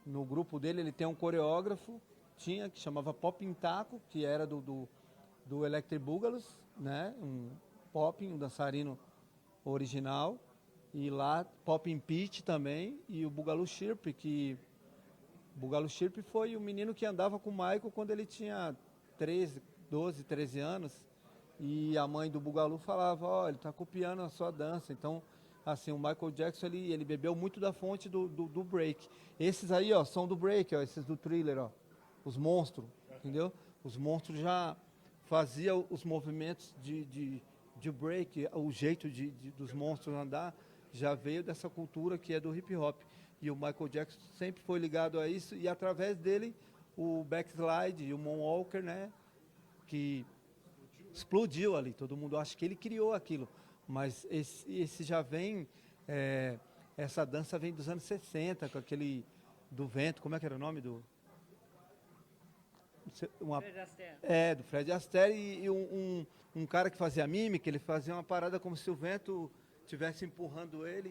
no grupo dele, ele tem um coreógrafo, que chamava Poppin Taco, que era do Electric Boogaloo, né? Um dançarino original. E lá, Poppin Pete também, e o Boogaloo Shirp, Boogaloo Shirp foi o menino que andava com o Michael quando ele tinha 12, 13 anos. E a mãe do Boogaloo falava, ó, ele está copiando a sua dança. Então, assim, o Michael Jackson, ele bebeu muito da fonte do break. Esses aí, ó, são do break, ó, esses do Thriller, ó. Os monstros, entendeu? Os monstros já faziam os movimentos de break, o jeito dos monstros andar, já veio dessa cultura que é do hip hop. E o Michael Jackson sempre foi ligado a isso, e através dele, o backslide e o moonwalker, né, que explodiu ali. Todo mundo acha que ele criou aquilo, mas esse já vem, essa dança vem dos anos 60, com aquele do vento, como é que era o nome do... Fred Astaire. Do Fred Astaire, e um cara que fazia mímica, ele fazia uma parada como se o vento estivesse empurrando ele,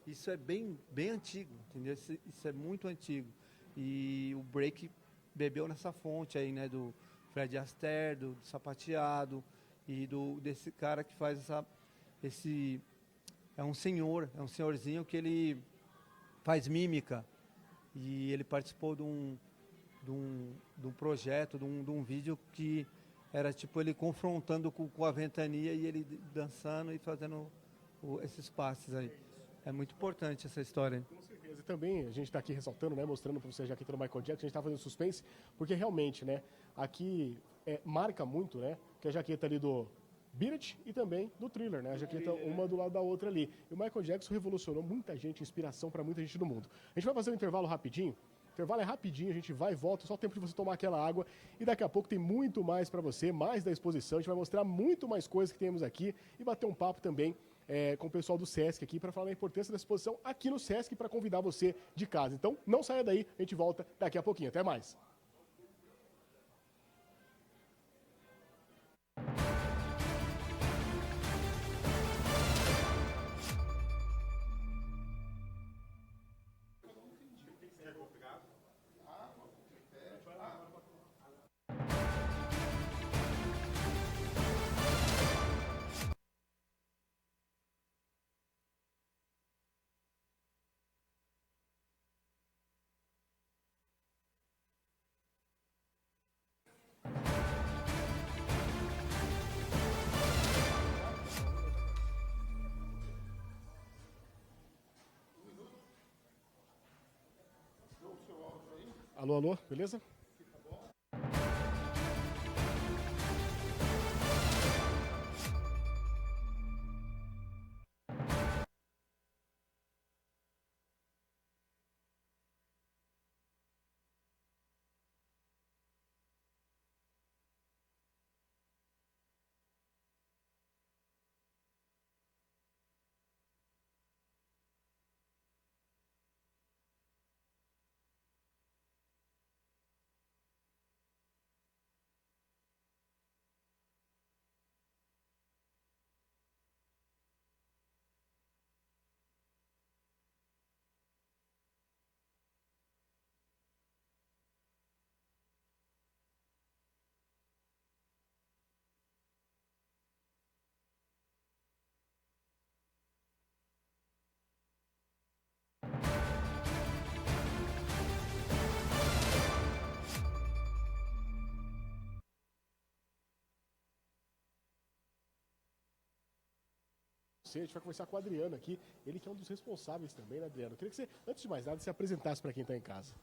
e isso é bem antigo, entendeu? Isso é muito antigo. E o break bebeu nessa fonte aí, né, do Fred Astaire, do sapateado, e desse cara que faz é um senhorzinho que ele faz mímica, e ele participou de um projeto, de um vídeo que era tipo ele confrontando com a ventania e ele dançando e fazendo esses passes aí. É muito importante essa história. Com certeza. E também a gente está aqui ressaltando, né, mostrando para você a jaqueta do Michael Jackson, a gente está fazendo suspense, porque realmente, né, aqui marca muito, né, que a jaqueta ali do Beat It e também do Thriller, né, a jaqueta uma do lado da outra ali. E o Michael Jackson revolucionou muita gente, inspiração para muita gente no mundo. A gente vai fazer um intervalo rapidinho. O intervalo é rapidinho, a gente vai e volta, só o tempo de você tomar aquela água, e daqui a pouco tem muito mais para você, mais da exposição, a gente vai mostrar muito mais coisas que temos aqui e bater um papo também com o pessoal do Sesc aqui para falar da importância da exposição aqui no Sesc, para convidar você de casa. Então não saia daí, a gente volta daqui a pouquinho. Até mais. Alô, alô, beleza? A gente vai conversar com o Adriano aqui, ele que é um dos responsáveis também, né, Adriano? Eu queria que você, antes de mais nada, se apresentasse para quem está em casa.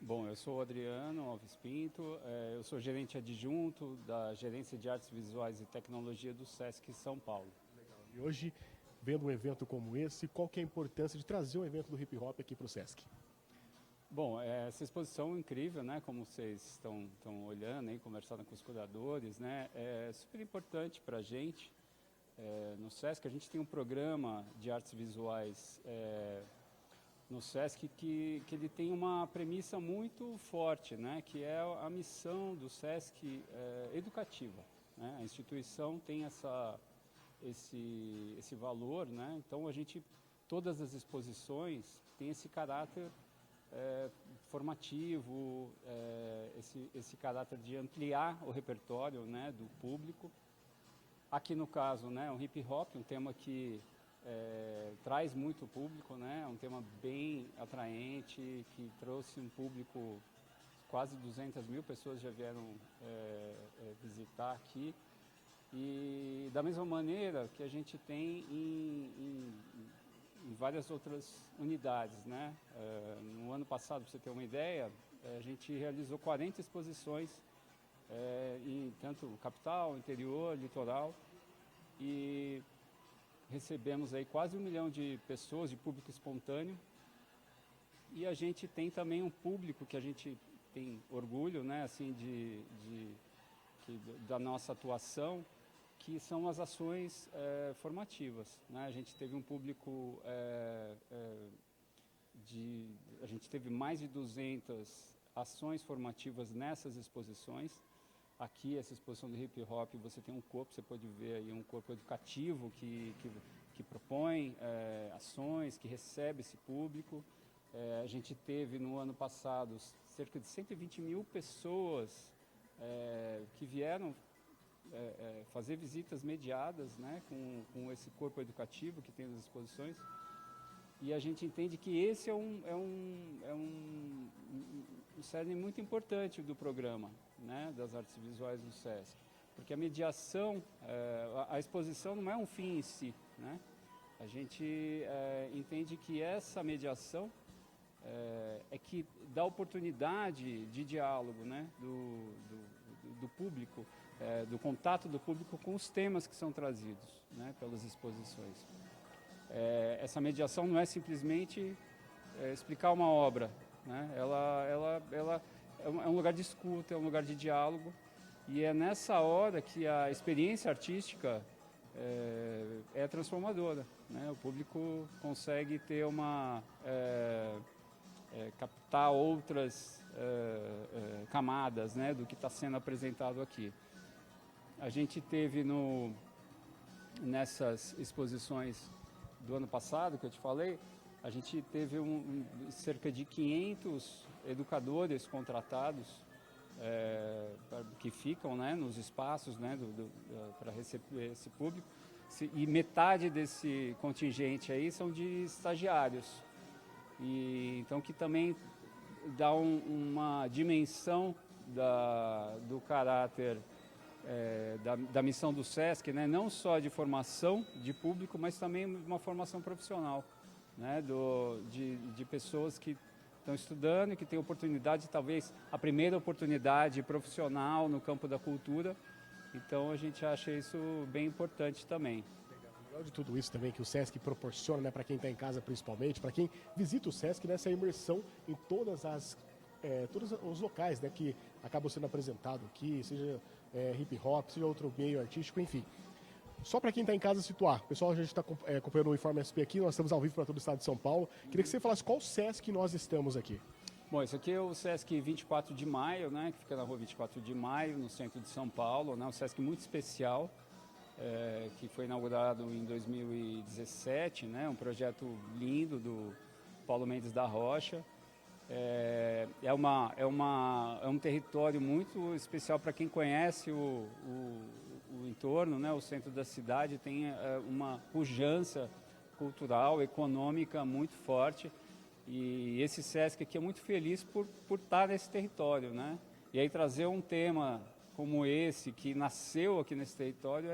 Bom, eu sou o Adriano Alves Pinto, eu sou gerente adjunto da Gerência de Artes Visuais e Tecnologia do Sesc São Paulo. Legal. E hoje, vendo um evento como esse, qual que é a importância de trazer um evento do hip hop aqui para o Sesc? Bom, essa exposição incrível, né, como vocês estão olhando aí, conversando com os curadores, né, é super importante para a gente. No Sesc a gente tem um programa de artes visuais no SESC que ele tem uma premissa muito forte, né, que é a missão do SESC educativa, né? A instituição tem esse valor, né? Então todas as exposições têm esse caráter formativo, esse caráter de ampliar o repertório, né, do público. Aqui no caso, né, o hip hop, um tema que traz muito público, né, um tema bem atraente, que trouxe um público, quase 200 mil pessoas já vieram visitar aqui. E da mesma maneira que a gente tem em várias outras unidades, né? No ano passado, para você ter uma ideia, a gente realizou 40 exposições em tanto capital, interior, litoral, e recebemos aí quase 1 milhão de pessoas, de público espontâneo. E a gente tem também um público que a gente tem orgulho, né, assim, da nossa atuação, que são as ações formativas, né? A gente teve um público a gente teve mais de 200 ações formativas nessas exposições. Aqui, essa exposição do hip hop, você tem um corpo, você pode ver aí um corpo educativo que propõe ações, que recebe esse público. A gente teve no ano passado cerca de 120 mil pessoas que vieram fazer visitas mediadas, né, com esse corpo educativo que tem nas exposições. E a gente entende que esse é um cerne muito importante do programa, né, das artes visuais do SESC. Porque a mediação, a exposição não é um fim em si, né? A gente entende que essa mediação é que dá oportunidade de diálogo, né, do público, do contato do público com os temas que são trazidos, né, pelas exposições. Essa mediação não é simplesmente explicar uma obra, né? Ela é um lugar de escuta, é um lugar de diálogo, e é nessa hora que a experiência artística é transformadora, né? O público consegue ter captar outras camadas, né, do que está sendo apresentado aqui. A gente teve nessas exposições do ano passado, que eu te falei, a gente teve cerca de 500 educadores contratados que ficam, né, nos espaços, né, para receber esse público, e metade desse contingente aí são de estagiários. E então que também dá uma dimensão do caráter da missão do SESC, né? Não só de formação de público, mas também uma formação profissional, né? De pessoas que estão estudando e que têm oportunidade, talvez a primeira oportunidade profissional no campo da cultura. Então a gente acha isso bem importante também. O melhor de tudo isso também que o SESC proporciona, né, para quem está em casa principalmente, para quem visita o SESC, nessa imersão em todos os locais, né, que acabam sendo apresentados aqui, seja hip hop, seja outro meio artístico, enfim. Só para quem está em casa situar, o pessoal já está acompanhando o Informe SP aqui, nós estamos ao vivo para todo o estado de São Paulo. Queria que você falasse qual SESC nós estamos aqui. Bom, esse aqui é o SESC 24 de Maio, né, que fica na rua 24 de Maio, no centro de São Paulo, né, um SESC muito especial, que foi inaugurado em 2017, né, um projeto lindo do Paulo Mendes da Rocha. É um território muito especial para quem conhece o entorno, né, o centro da cidade, tem uma pujança cultural, econômica muito forte, e esse SESC aqui é muito feliz por estar nesse território, né? E aí trazer um tema como esse, que nasceu aqui nesse território,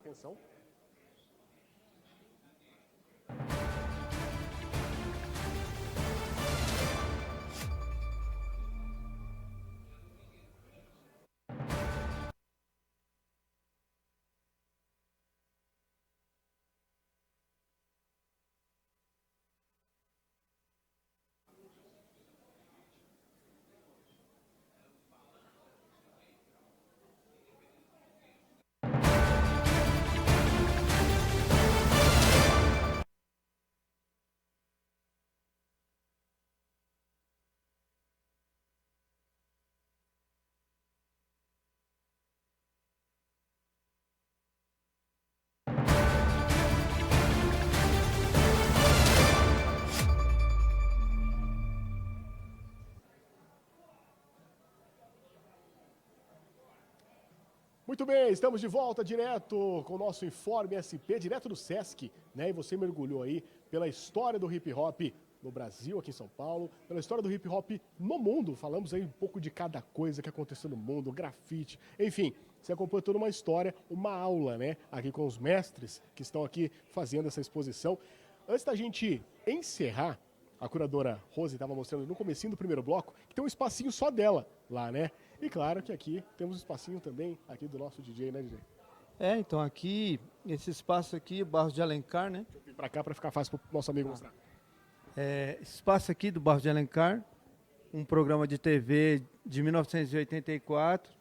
Atenção. Muito bem, estamos de volta direto com o nosso Informe SP, direto do Sesc, né? E você mergulhou aí pela história do hip hop no Brasil, aqui em São Paulo, pela história do hip hop no mundo. Falamos aí um pouco de cada coisa que aconteceu no mundo, grafite, enfim. Você acompanhou toda uma história, uma aula, né? Aqui com os mestres que estão aqui fazendo essa exposição. Antes da gente encerrar, a curadora Rose estava mostrando no comecinho do primeiro bloco que tem um espacinho só dela lá, né? E claro que aqui temos um espacinho também aqui do nosso DJ, né, DJ? Então aqui, esse espaço aqui, Barros de Alencar, né? Deixa eu vir pra cá para ficar fácil pro nosso amigo mostrar. Esse espaço aqui do Barros de Alencar, um programa de TV de 1984,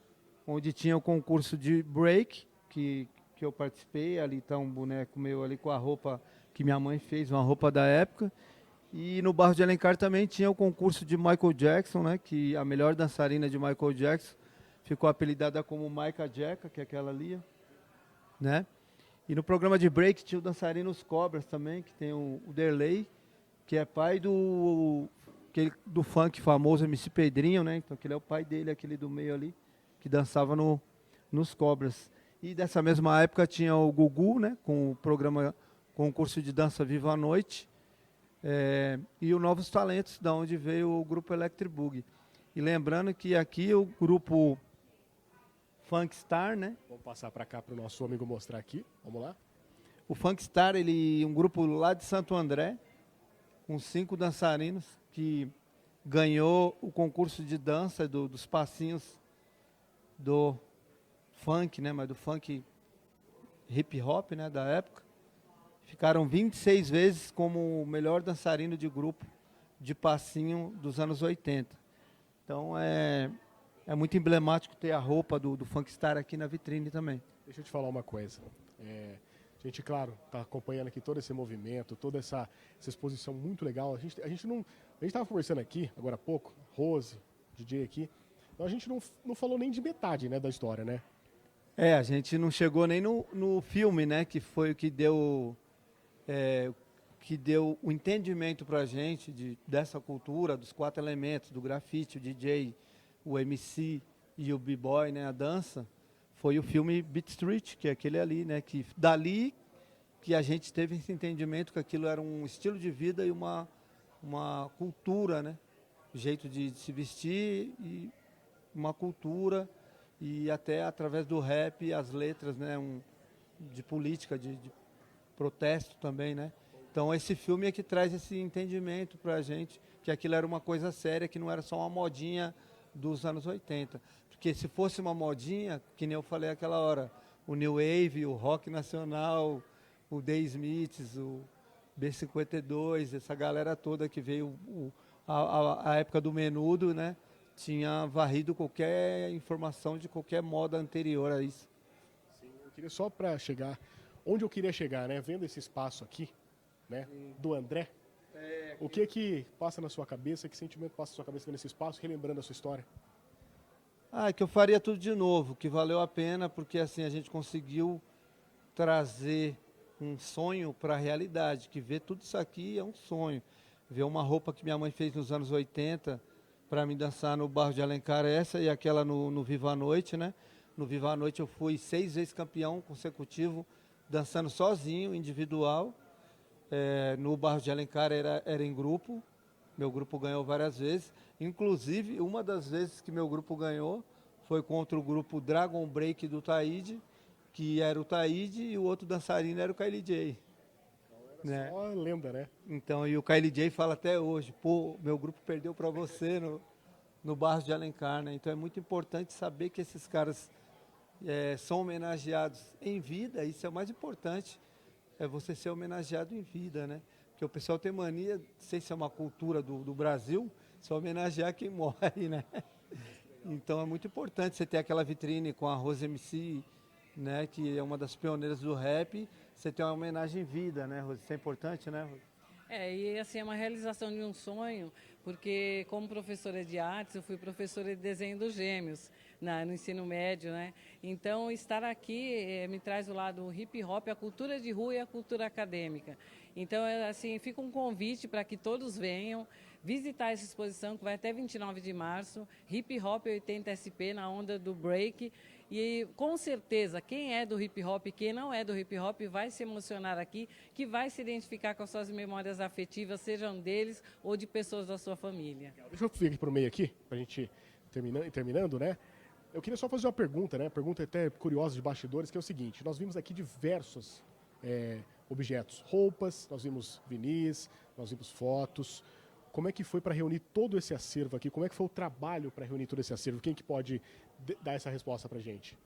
onde tinha o concurso de break, que eu participei. Ali está um boneco meu ali com a roupa que minha mãe fez, uma roupa da época. E no Barros de Alencar também tinha o concurso de Michael Jackson, né? Que a melhor dançarina de Michael Jackson ficou apelidada como Maica Jeca, que é aquela ali, né? E no programa de break tinha o dançarino Os Cobras também, que tem o Derlei, que é pai do funk famoso MC Pedrinho, né? Então aquele é o pai dele, aquele do meio ali, que dançava nos Cobras. E dessa mesma época tinha o Gugu, né? Com o programa concurso de dança Viva a Noite. E o Novos Talentos, da onde veio o grupo Electric Boogie. E lembrando que aqui o grupo Funk Star, né? Vamos passar para cá para o nosso amigo mostrar aqui. Vamos lá. O Funk Star, um grupo lá de Santo André, com 5 dançarinos, que ganhou o concurso de dança dos passinhos do funk, né? Mas do funk hip hop, né? Da época. Ficaram 26 vezes como o melhor dançarino de grupo de passinho dos anos 80. Então é muito emblemático ter a roupa do Funk Star aqui na vitrine também. Deixa eu te falar uma coisa. A gente, claro, está acompanhando aqui todo esse movimento, toda essa exposição muito legal. A gente estava conversando aqui, agora há pouco, Rose, DJ aqui, então a gente não falou nem de metade, né, da história, né? A gente não chegou nem no filme, né, que foi o que deu o entendimento para a gente dessa cultura, dos 4 elementos, do grafite, o DJ, o MC e o b-boy, né, a dança, foi o filme Beat Street, que é aquele ali, né, que dali que a gente teve esse entendimento que aquilo era um estilo de vida e uma cultura, né, jeito de se vestir e uma cultura, e até através do rap, as letras, né, de política, de protesto também, né? Então esse filme é que traz esse entendimento para a gente, que aquilo era uma coisa séria, que não era só uma modinha dos anos 80. Porque se fosse uma modinha, que nem eu falei aquela hora, o New Wave, o rock nacional, o The Smiths, o B-52, essa galera toda que veio, a época do Menudo, né? Tinha varrido qualquer informação de qualquer moda anterior a isso. Sim, eu queria só para chegar onde eu queria chegar, né? Vendo esse espaço aqui, né? Do André. O que passa na sua cabeça? Que sentimento passa na sua cabeça vendo esse espaço, relembrando a sua história? Que eu faria tudo de novo, que valeu a pena, porque assim a gente conseguiu trazer um sonho para a realidade, que ver tudo isso aqui é um sonho. Ver uma roupa que minha mãe fez nos anos 80 para me dançar no Barros de Alencar, essa e aquela no Viva a Noite, né? No Viva a Noite eu fui 6 vezes campeão consecutivo, dançando sozinho, individual. No Barros de Alencar era em grupo, meu grupo ganhou várias vezes. Inclusive, uma das vezes que meu grupo ganhou foi contra o grupo Dragon Break do Taíde, que era o Taíde, e o outro dançarino era o Kylie J. Né? Só lenda, né? Então, e o Kylie J fala até hoje, pô, meu grupo perdeu para você no Barros de Alencar, né? Então é muito importante saber que esses caras são homenageados em vida, isso é o mais importante, é você ser homenageado em vida, né? Porque o pessoal tem mania, não sei se é uma cultura do Brasil, só homenagear quem morre, né? Então é muito importante você ter aquela vitrine com a Rose MC, né, que é uma das pioneiras do rap, você tem uma homenagem em vida, né, Rose? Isso é importante, né, Rose? E assim, é uma realização de um sonho, porque como professora de artes, eu fui professora de desenho dos Gêmeos no ensino médio, né? Então, estar aqui me traz o lado hip hop, a cultura de rua e a cultura acadêmica. Então, assim, fica um convite para que todos venham visitar essa exposição, que vai até 29 de março, Hip Hop 80 SP, na onda do break. E, com certeza, quem é do hip hop e quem não é do hip hop vai se emocionar aqui, que vai se identificar com as suas memórias afetivas, sejam deles ou de pessoas da sua família. Deixa eu vir aqui para o meio aqui, para a gente terminando, né? Eu queria só fazer uma pergunta, né? Pergunta até curiosa de bastidores, que é o seguinte: nós vimos aqui diversos objetos, roupas, nós vimos vinis, nós vimos fotos. Como é que foi para reunir todo esse acervo aqui? Como é que foi o trabalho para reunir todo esse acervo? Quem que pode dar essa resposta para a gente?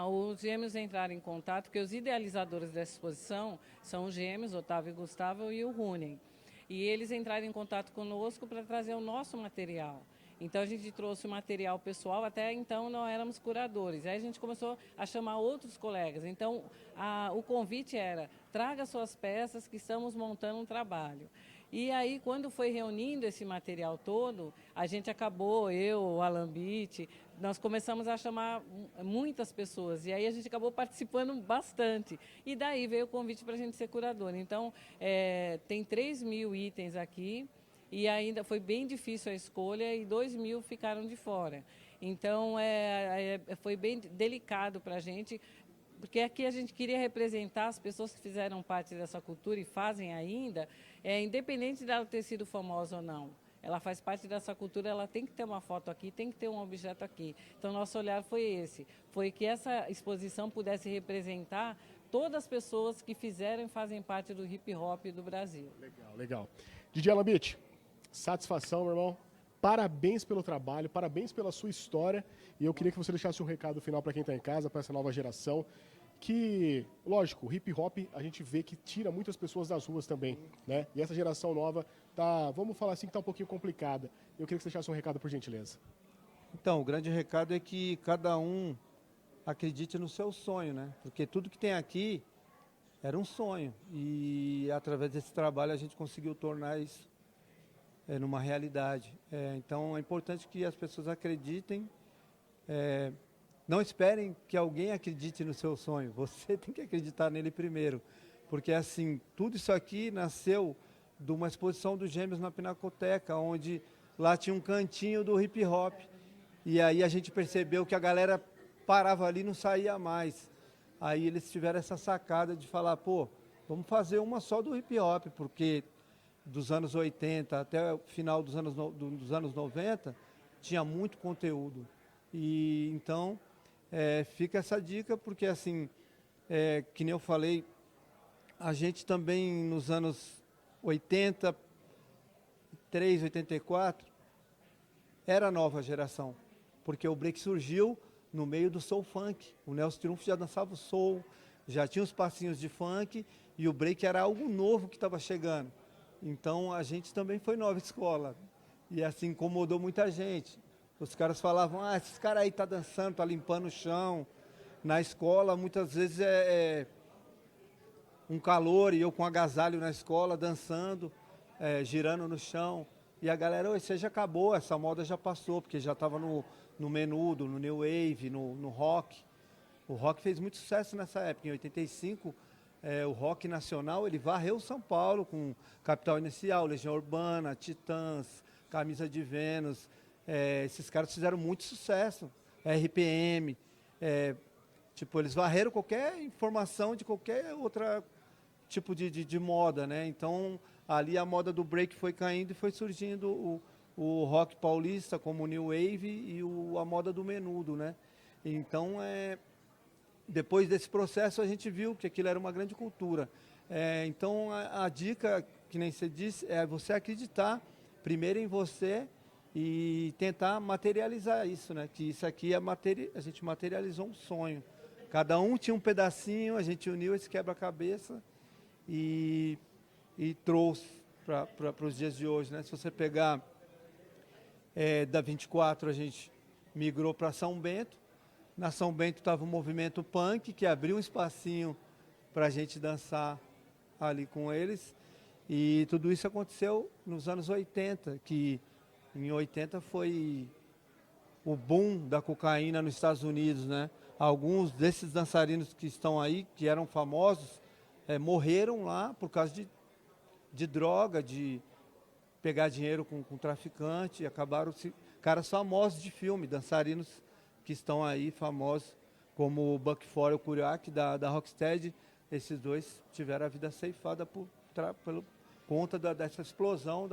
Os Gêmeos entraram em contato, porque os idealizadores dessa exposição são os Gêmeos, Otávio e Gustavo, e o Runen. E eles entraram em contato conosco para trazer o nosso material. Então, a gente trouxe o material pessoal, até então não éramos curadores. Aí a gente começou a chamar outros colegas. Então, o convite era, traga suas peças que estamos montando um trabalho. E aí, quando foi reunindo esse material todo, a gente acabou, eu, o Alambite, nós começamos a chamar muitas pessoas. E aí a gente acabou participando bastante. E daí veio o convite para a gente ser curador. Então, tem 3.000 itens aqui. E ainda foi bem difícil a escolha e 2.000 ficaram de fora. Então, foi bem delicado para a gente, porque aqui a gente queria representar as pessoas que fizeram parte dessa cultura e fazem ainda, independente dela ter sido famosa ou não. Ela faz parte dessa cultura, ela tem que ter uma foto aqui, tem que ter um objeto aqui. Então, nosso olhar foi esse, foi que essa exposição pudesse representar todas as pessoas que fizeram e fazem parte do hip hop do Brasil. Legal, legal. DJ Alambite, satisfação, meu irmão. Parabéns pelo trabalho, parabéns pela sua história. E eu queria que você deixasse um recado final para quem está em casa, para essa nova geração. Que, lógico, o hip hop a gente vê que tira muitas pessoas das ruas também, né? E essa geração nova tá, vamos falar assim, que tá um pouquinho complicada. Eu queria que você deixasse um recado, por gentileza. Então, o grande recado é que cada um acredite no seu sonho, né? Porque tudo que tem aqui era um sonho. E através desse trabalho a gente conseguiu tornar isso numa realidade. Então é importante que as pessoas acreditem, não esperem que alguém acredite no seu sonho, você tem que acreditar nele primeiro, porque assim, tudo isso aqui nasceu de uma exposição dos Gêmeos na Pinacoteca, onde lá tinha um cantinho do hip hop, e aí a gente percebeu que a galera parava ali e não saía mais. Aí eles tiveram essa sacada de falar, pô, vamos fazer uma só do hip hop, porque dos anos 80 até o final dos anos 90, tinha muito conteúdo. E então, fica essa dica, porque assim, que nem eu falei, a gente também nos anos 83, 84, era a nova geração, porque o break surgiu no meio do soul funk. O Nelson Triunfo já dançava o soul, já tinha os passinhos de funk, e o break era algo novo que estava chegando. Então, a gente também foi nova escola. E assim, incomodou muita gente. Os caras falavam, esses caras aí tá dançando, tá limpando o chão. Na escola, muitas vezes um calor, e eu com agasalho na escola, dançando, girando no chão. E a galera, isso já acabou, essa moda já passou, porque já estava no menudo, no new wave, no rock. O rock fez muito sucesso nessa época. Em 85, o rock nacional, ele varreu São Paulo com Capital Inicial, Legião Urbana, Titãs, Camisa de Vênus. Esses caras fizeram muito sucesso. RPM. Eles varreram qualquer informação de qualquer outra tipo de moda, né? Então, ali a moda do break foi caindo e foi surgindo o rock paulista como o new wave e a moda do menudo, né? Então, depois desse processo a gente viu que aquilo era uma grande cultura. Então a dica, que nem você disse, é você acreditar primeiro em você e tentar materializar isso, né? Que isso aqui a gente materializou um sonho. Cada um tinha um pedacinho, a gente uniu esse quebra-cabeça e trouxe para os dias de hoje, né? Se você pegar da 24, a gente migrou para São Bento. Na São Bento estava o movimento punk, que abriu um espacinho para a gente dançar ali com eles. E tudo isso aconteceu nos anos 80, que em 80 foi o boom da cocaína nos Estados Unidos, né? Alguns desses dançarinos que estão aí, que eram famosos, morreram lá por causa de droga, de pegar dinheiro com traficante, e acabaram caras famosos de filme, dançarinos que estão aí famosos, como o Buck Ford e o Kuriak da Rocksteady. Esses dois tiveram a vida ceifada por conta dessa explosão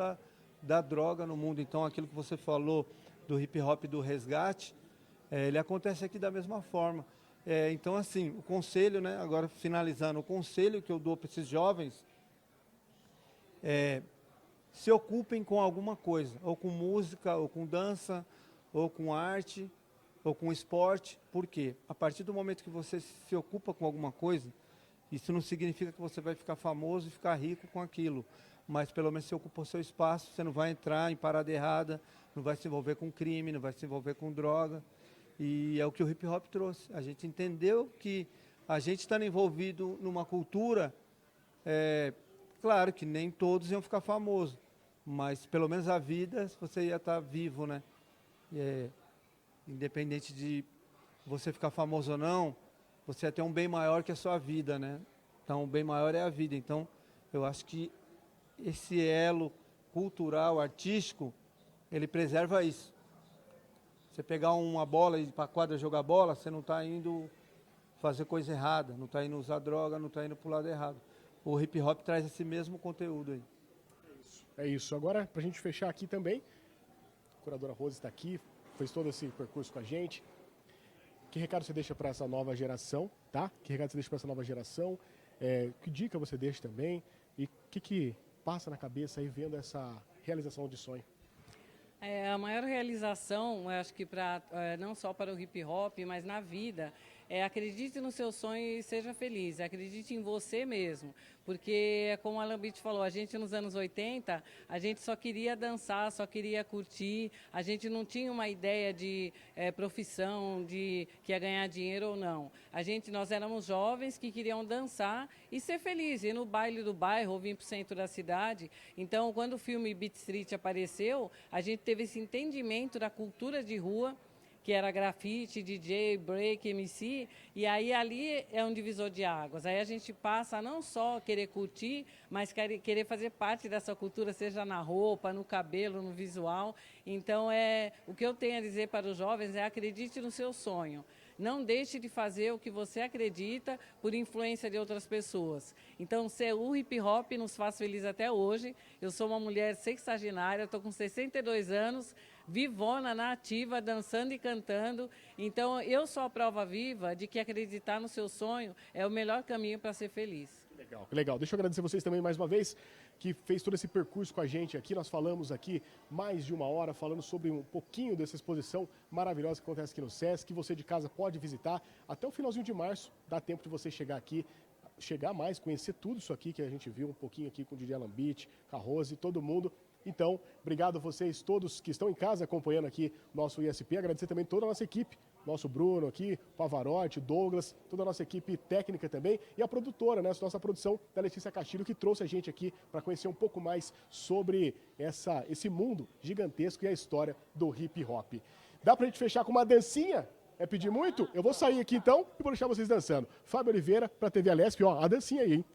da droga no mundo. Então, aquilo que você falou do hip hop do resgate, ele acontece aqui da mesma forma. Então, assim, o conselho, né, agora finalizando, o conselho que eu dou para esses jovens se ocupem com alguma coisa, ou com música, ou com dança, ou com arte, ou com esporte. Por quê? A partir do momento que você se ocupa com alguma coisa, isso não significa que você vai ficar famoso e ficar rico com aquilo, mas pelo menos você ocupou seu espaço, você não vai entrar em parada errada, não vai se envolver com crime, não vai se envolver com droga. E é o que o hip hop trouxe. A gente entendeu que a gente estando envolvido numa cultura, claro que nem todos iam ficar famosos, mas pelo menos a vida você ia estar vivo, né? Independente de você ficar famoso ou não, você ia ter um bem maior que a sua vida, né? Então, o bem maior é a vida. Então, eu acho que esse elo cultural, artístico, ele preserva isso. Você pegar uma bola e ir para a quadra jogar bola, você não está indo fazer coisa errada, não está indo usar droga, não está indo para o lado errado. O hip hop traz esse mesmo conteúdo aí. É isso. Agora, para a gente fechar aqui também, a curadora Rose está aqui, fez todo esse percurso com a gente. Que recado você deixa para essa nova geração, tá? Que recado você deixa para essa nova geração? Que dica você deixa também? E o que passa na cabeça aí vendo essa realização de sonho? A maior realização, eu acho que não só para o hip hop, mas na vida, acredite no seu sonho e seja feliz. Acredite em você mesmo. Porque, como a Alan Beach falou, a gente nos anos 80, a gente só queria dançar, só queria curtir. A gente não tinha uma ideia de profissão, de que ia ganhar dinheiro ou não. Nós éramos jovens que queriam dançar e ser felizes. Ir no baile do bairro ou vir para o centro da cidade. Então, quando o filme Beat Street apareceu, a gente teve esse entendimento da cultura de rua, que era grafite, DJ, break, MC, e aí ali é um divisor de águas. Aí a gente passa a não só querer curtir, mas querer fazer parte dessa cultura, seja na roupa, no cabelo, no visual. Então, o que eu tenho a dizer para os jovens acredite no seu sonho. Não deixe de fazer o que você acredita por influência de outras pessoas. Então, o hip hop nos faz feliz até hoje. Eu sou uma mulher sexagenária, estou com 62 anos, vivona, na ativa, dançando e cantando. Então, eu sou a prova viva de que acreditar no seu sonho é o melhor caminho para ser feliz. Legal, legal. Deixa eu agradecer vocês também mais uma vez, que fez todo esse percurso com a gente aqui. Nós falamos aqui mais de 1 hora, falando sobre um pouquinho dessa exposição maravilhosa que acontece aqui no SESC, que você de casa pode visitar até o finalzinho de março. Dá tempo de você chegar aqui, chegar mais, conhecer tudo isso aqui que a gente viu, um pouquinho aqui com o DJ Alan Beach, com a Rose, todo mundo. Então, obrigado a vocês todos que estão em casa acompanhando aqui nosso ISP. Agradecer também toda a nossa equipe, nosso Bruno aqui, Pavarotti, Douglas, toda a nossa equipe técnica também e a produtora, né, nossa produção da Letícia Castilho, que trouxe a gente aqui para conhecer um pouco mais sobre esse mundo gigantesco e a história do hip hop. Dá pra gente fechar com uma dancinha? É pedir muito? Eu vou sair aqui então e vou deixar vocês dançando. Fábio Oliveira para a TV Alesp, ó, a dancinha aí, hein?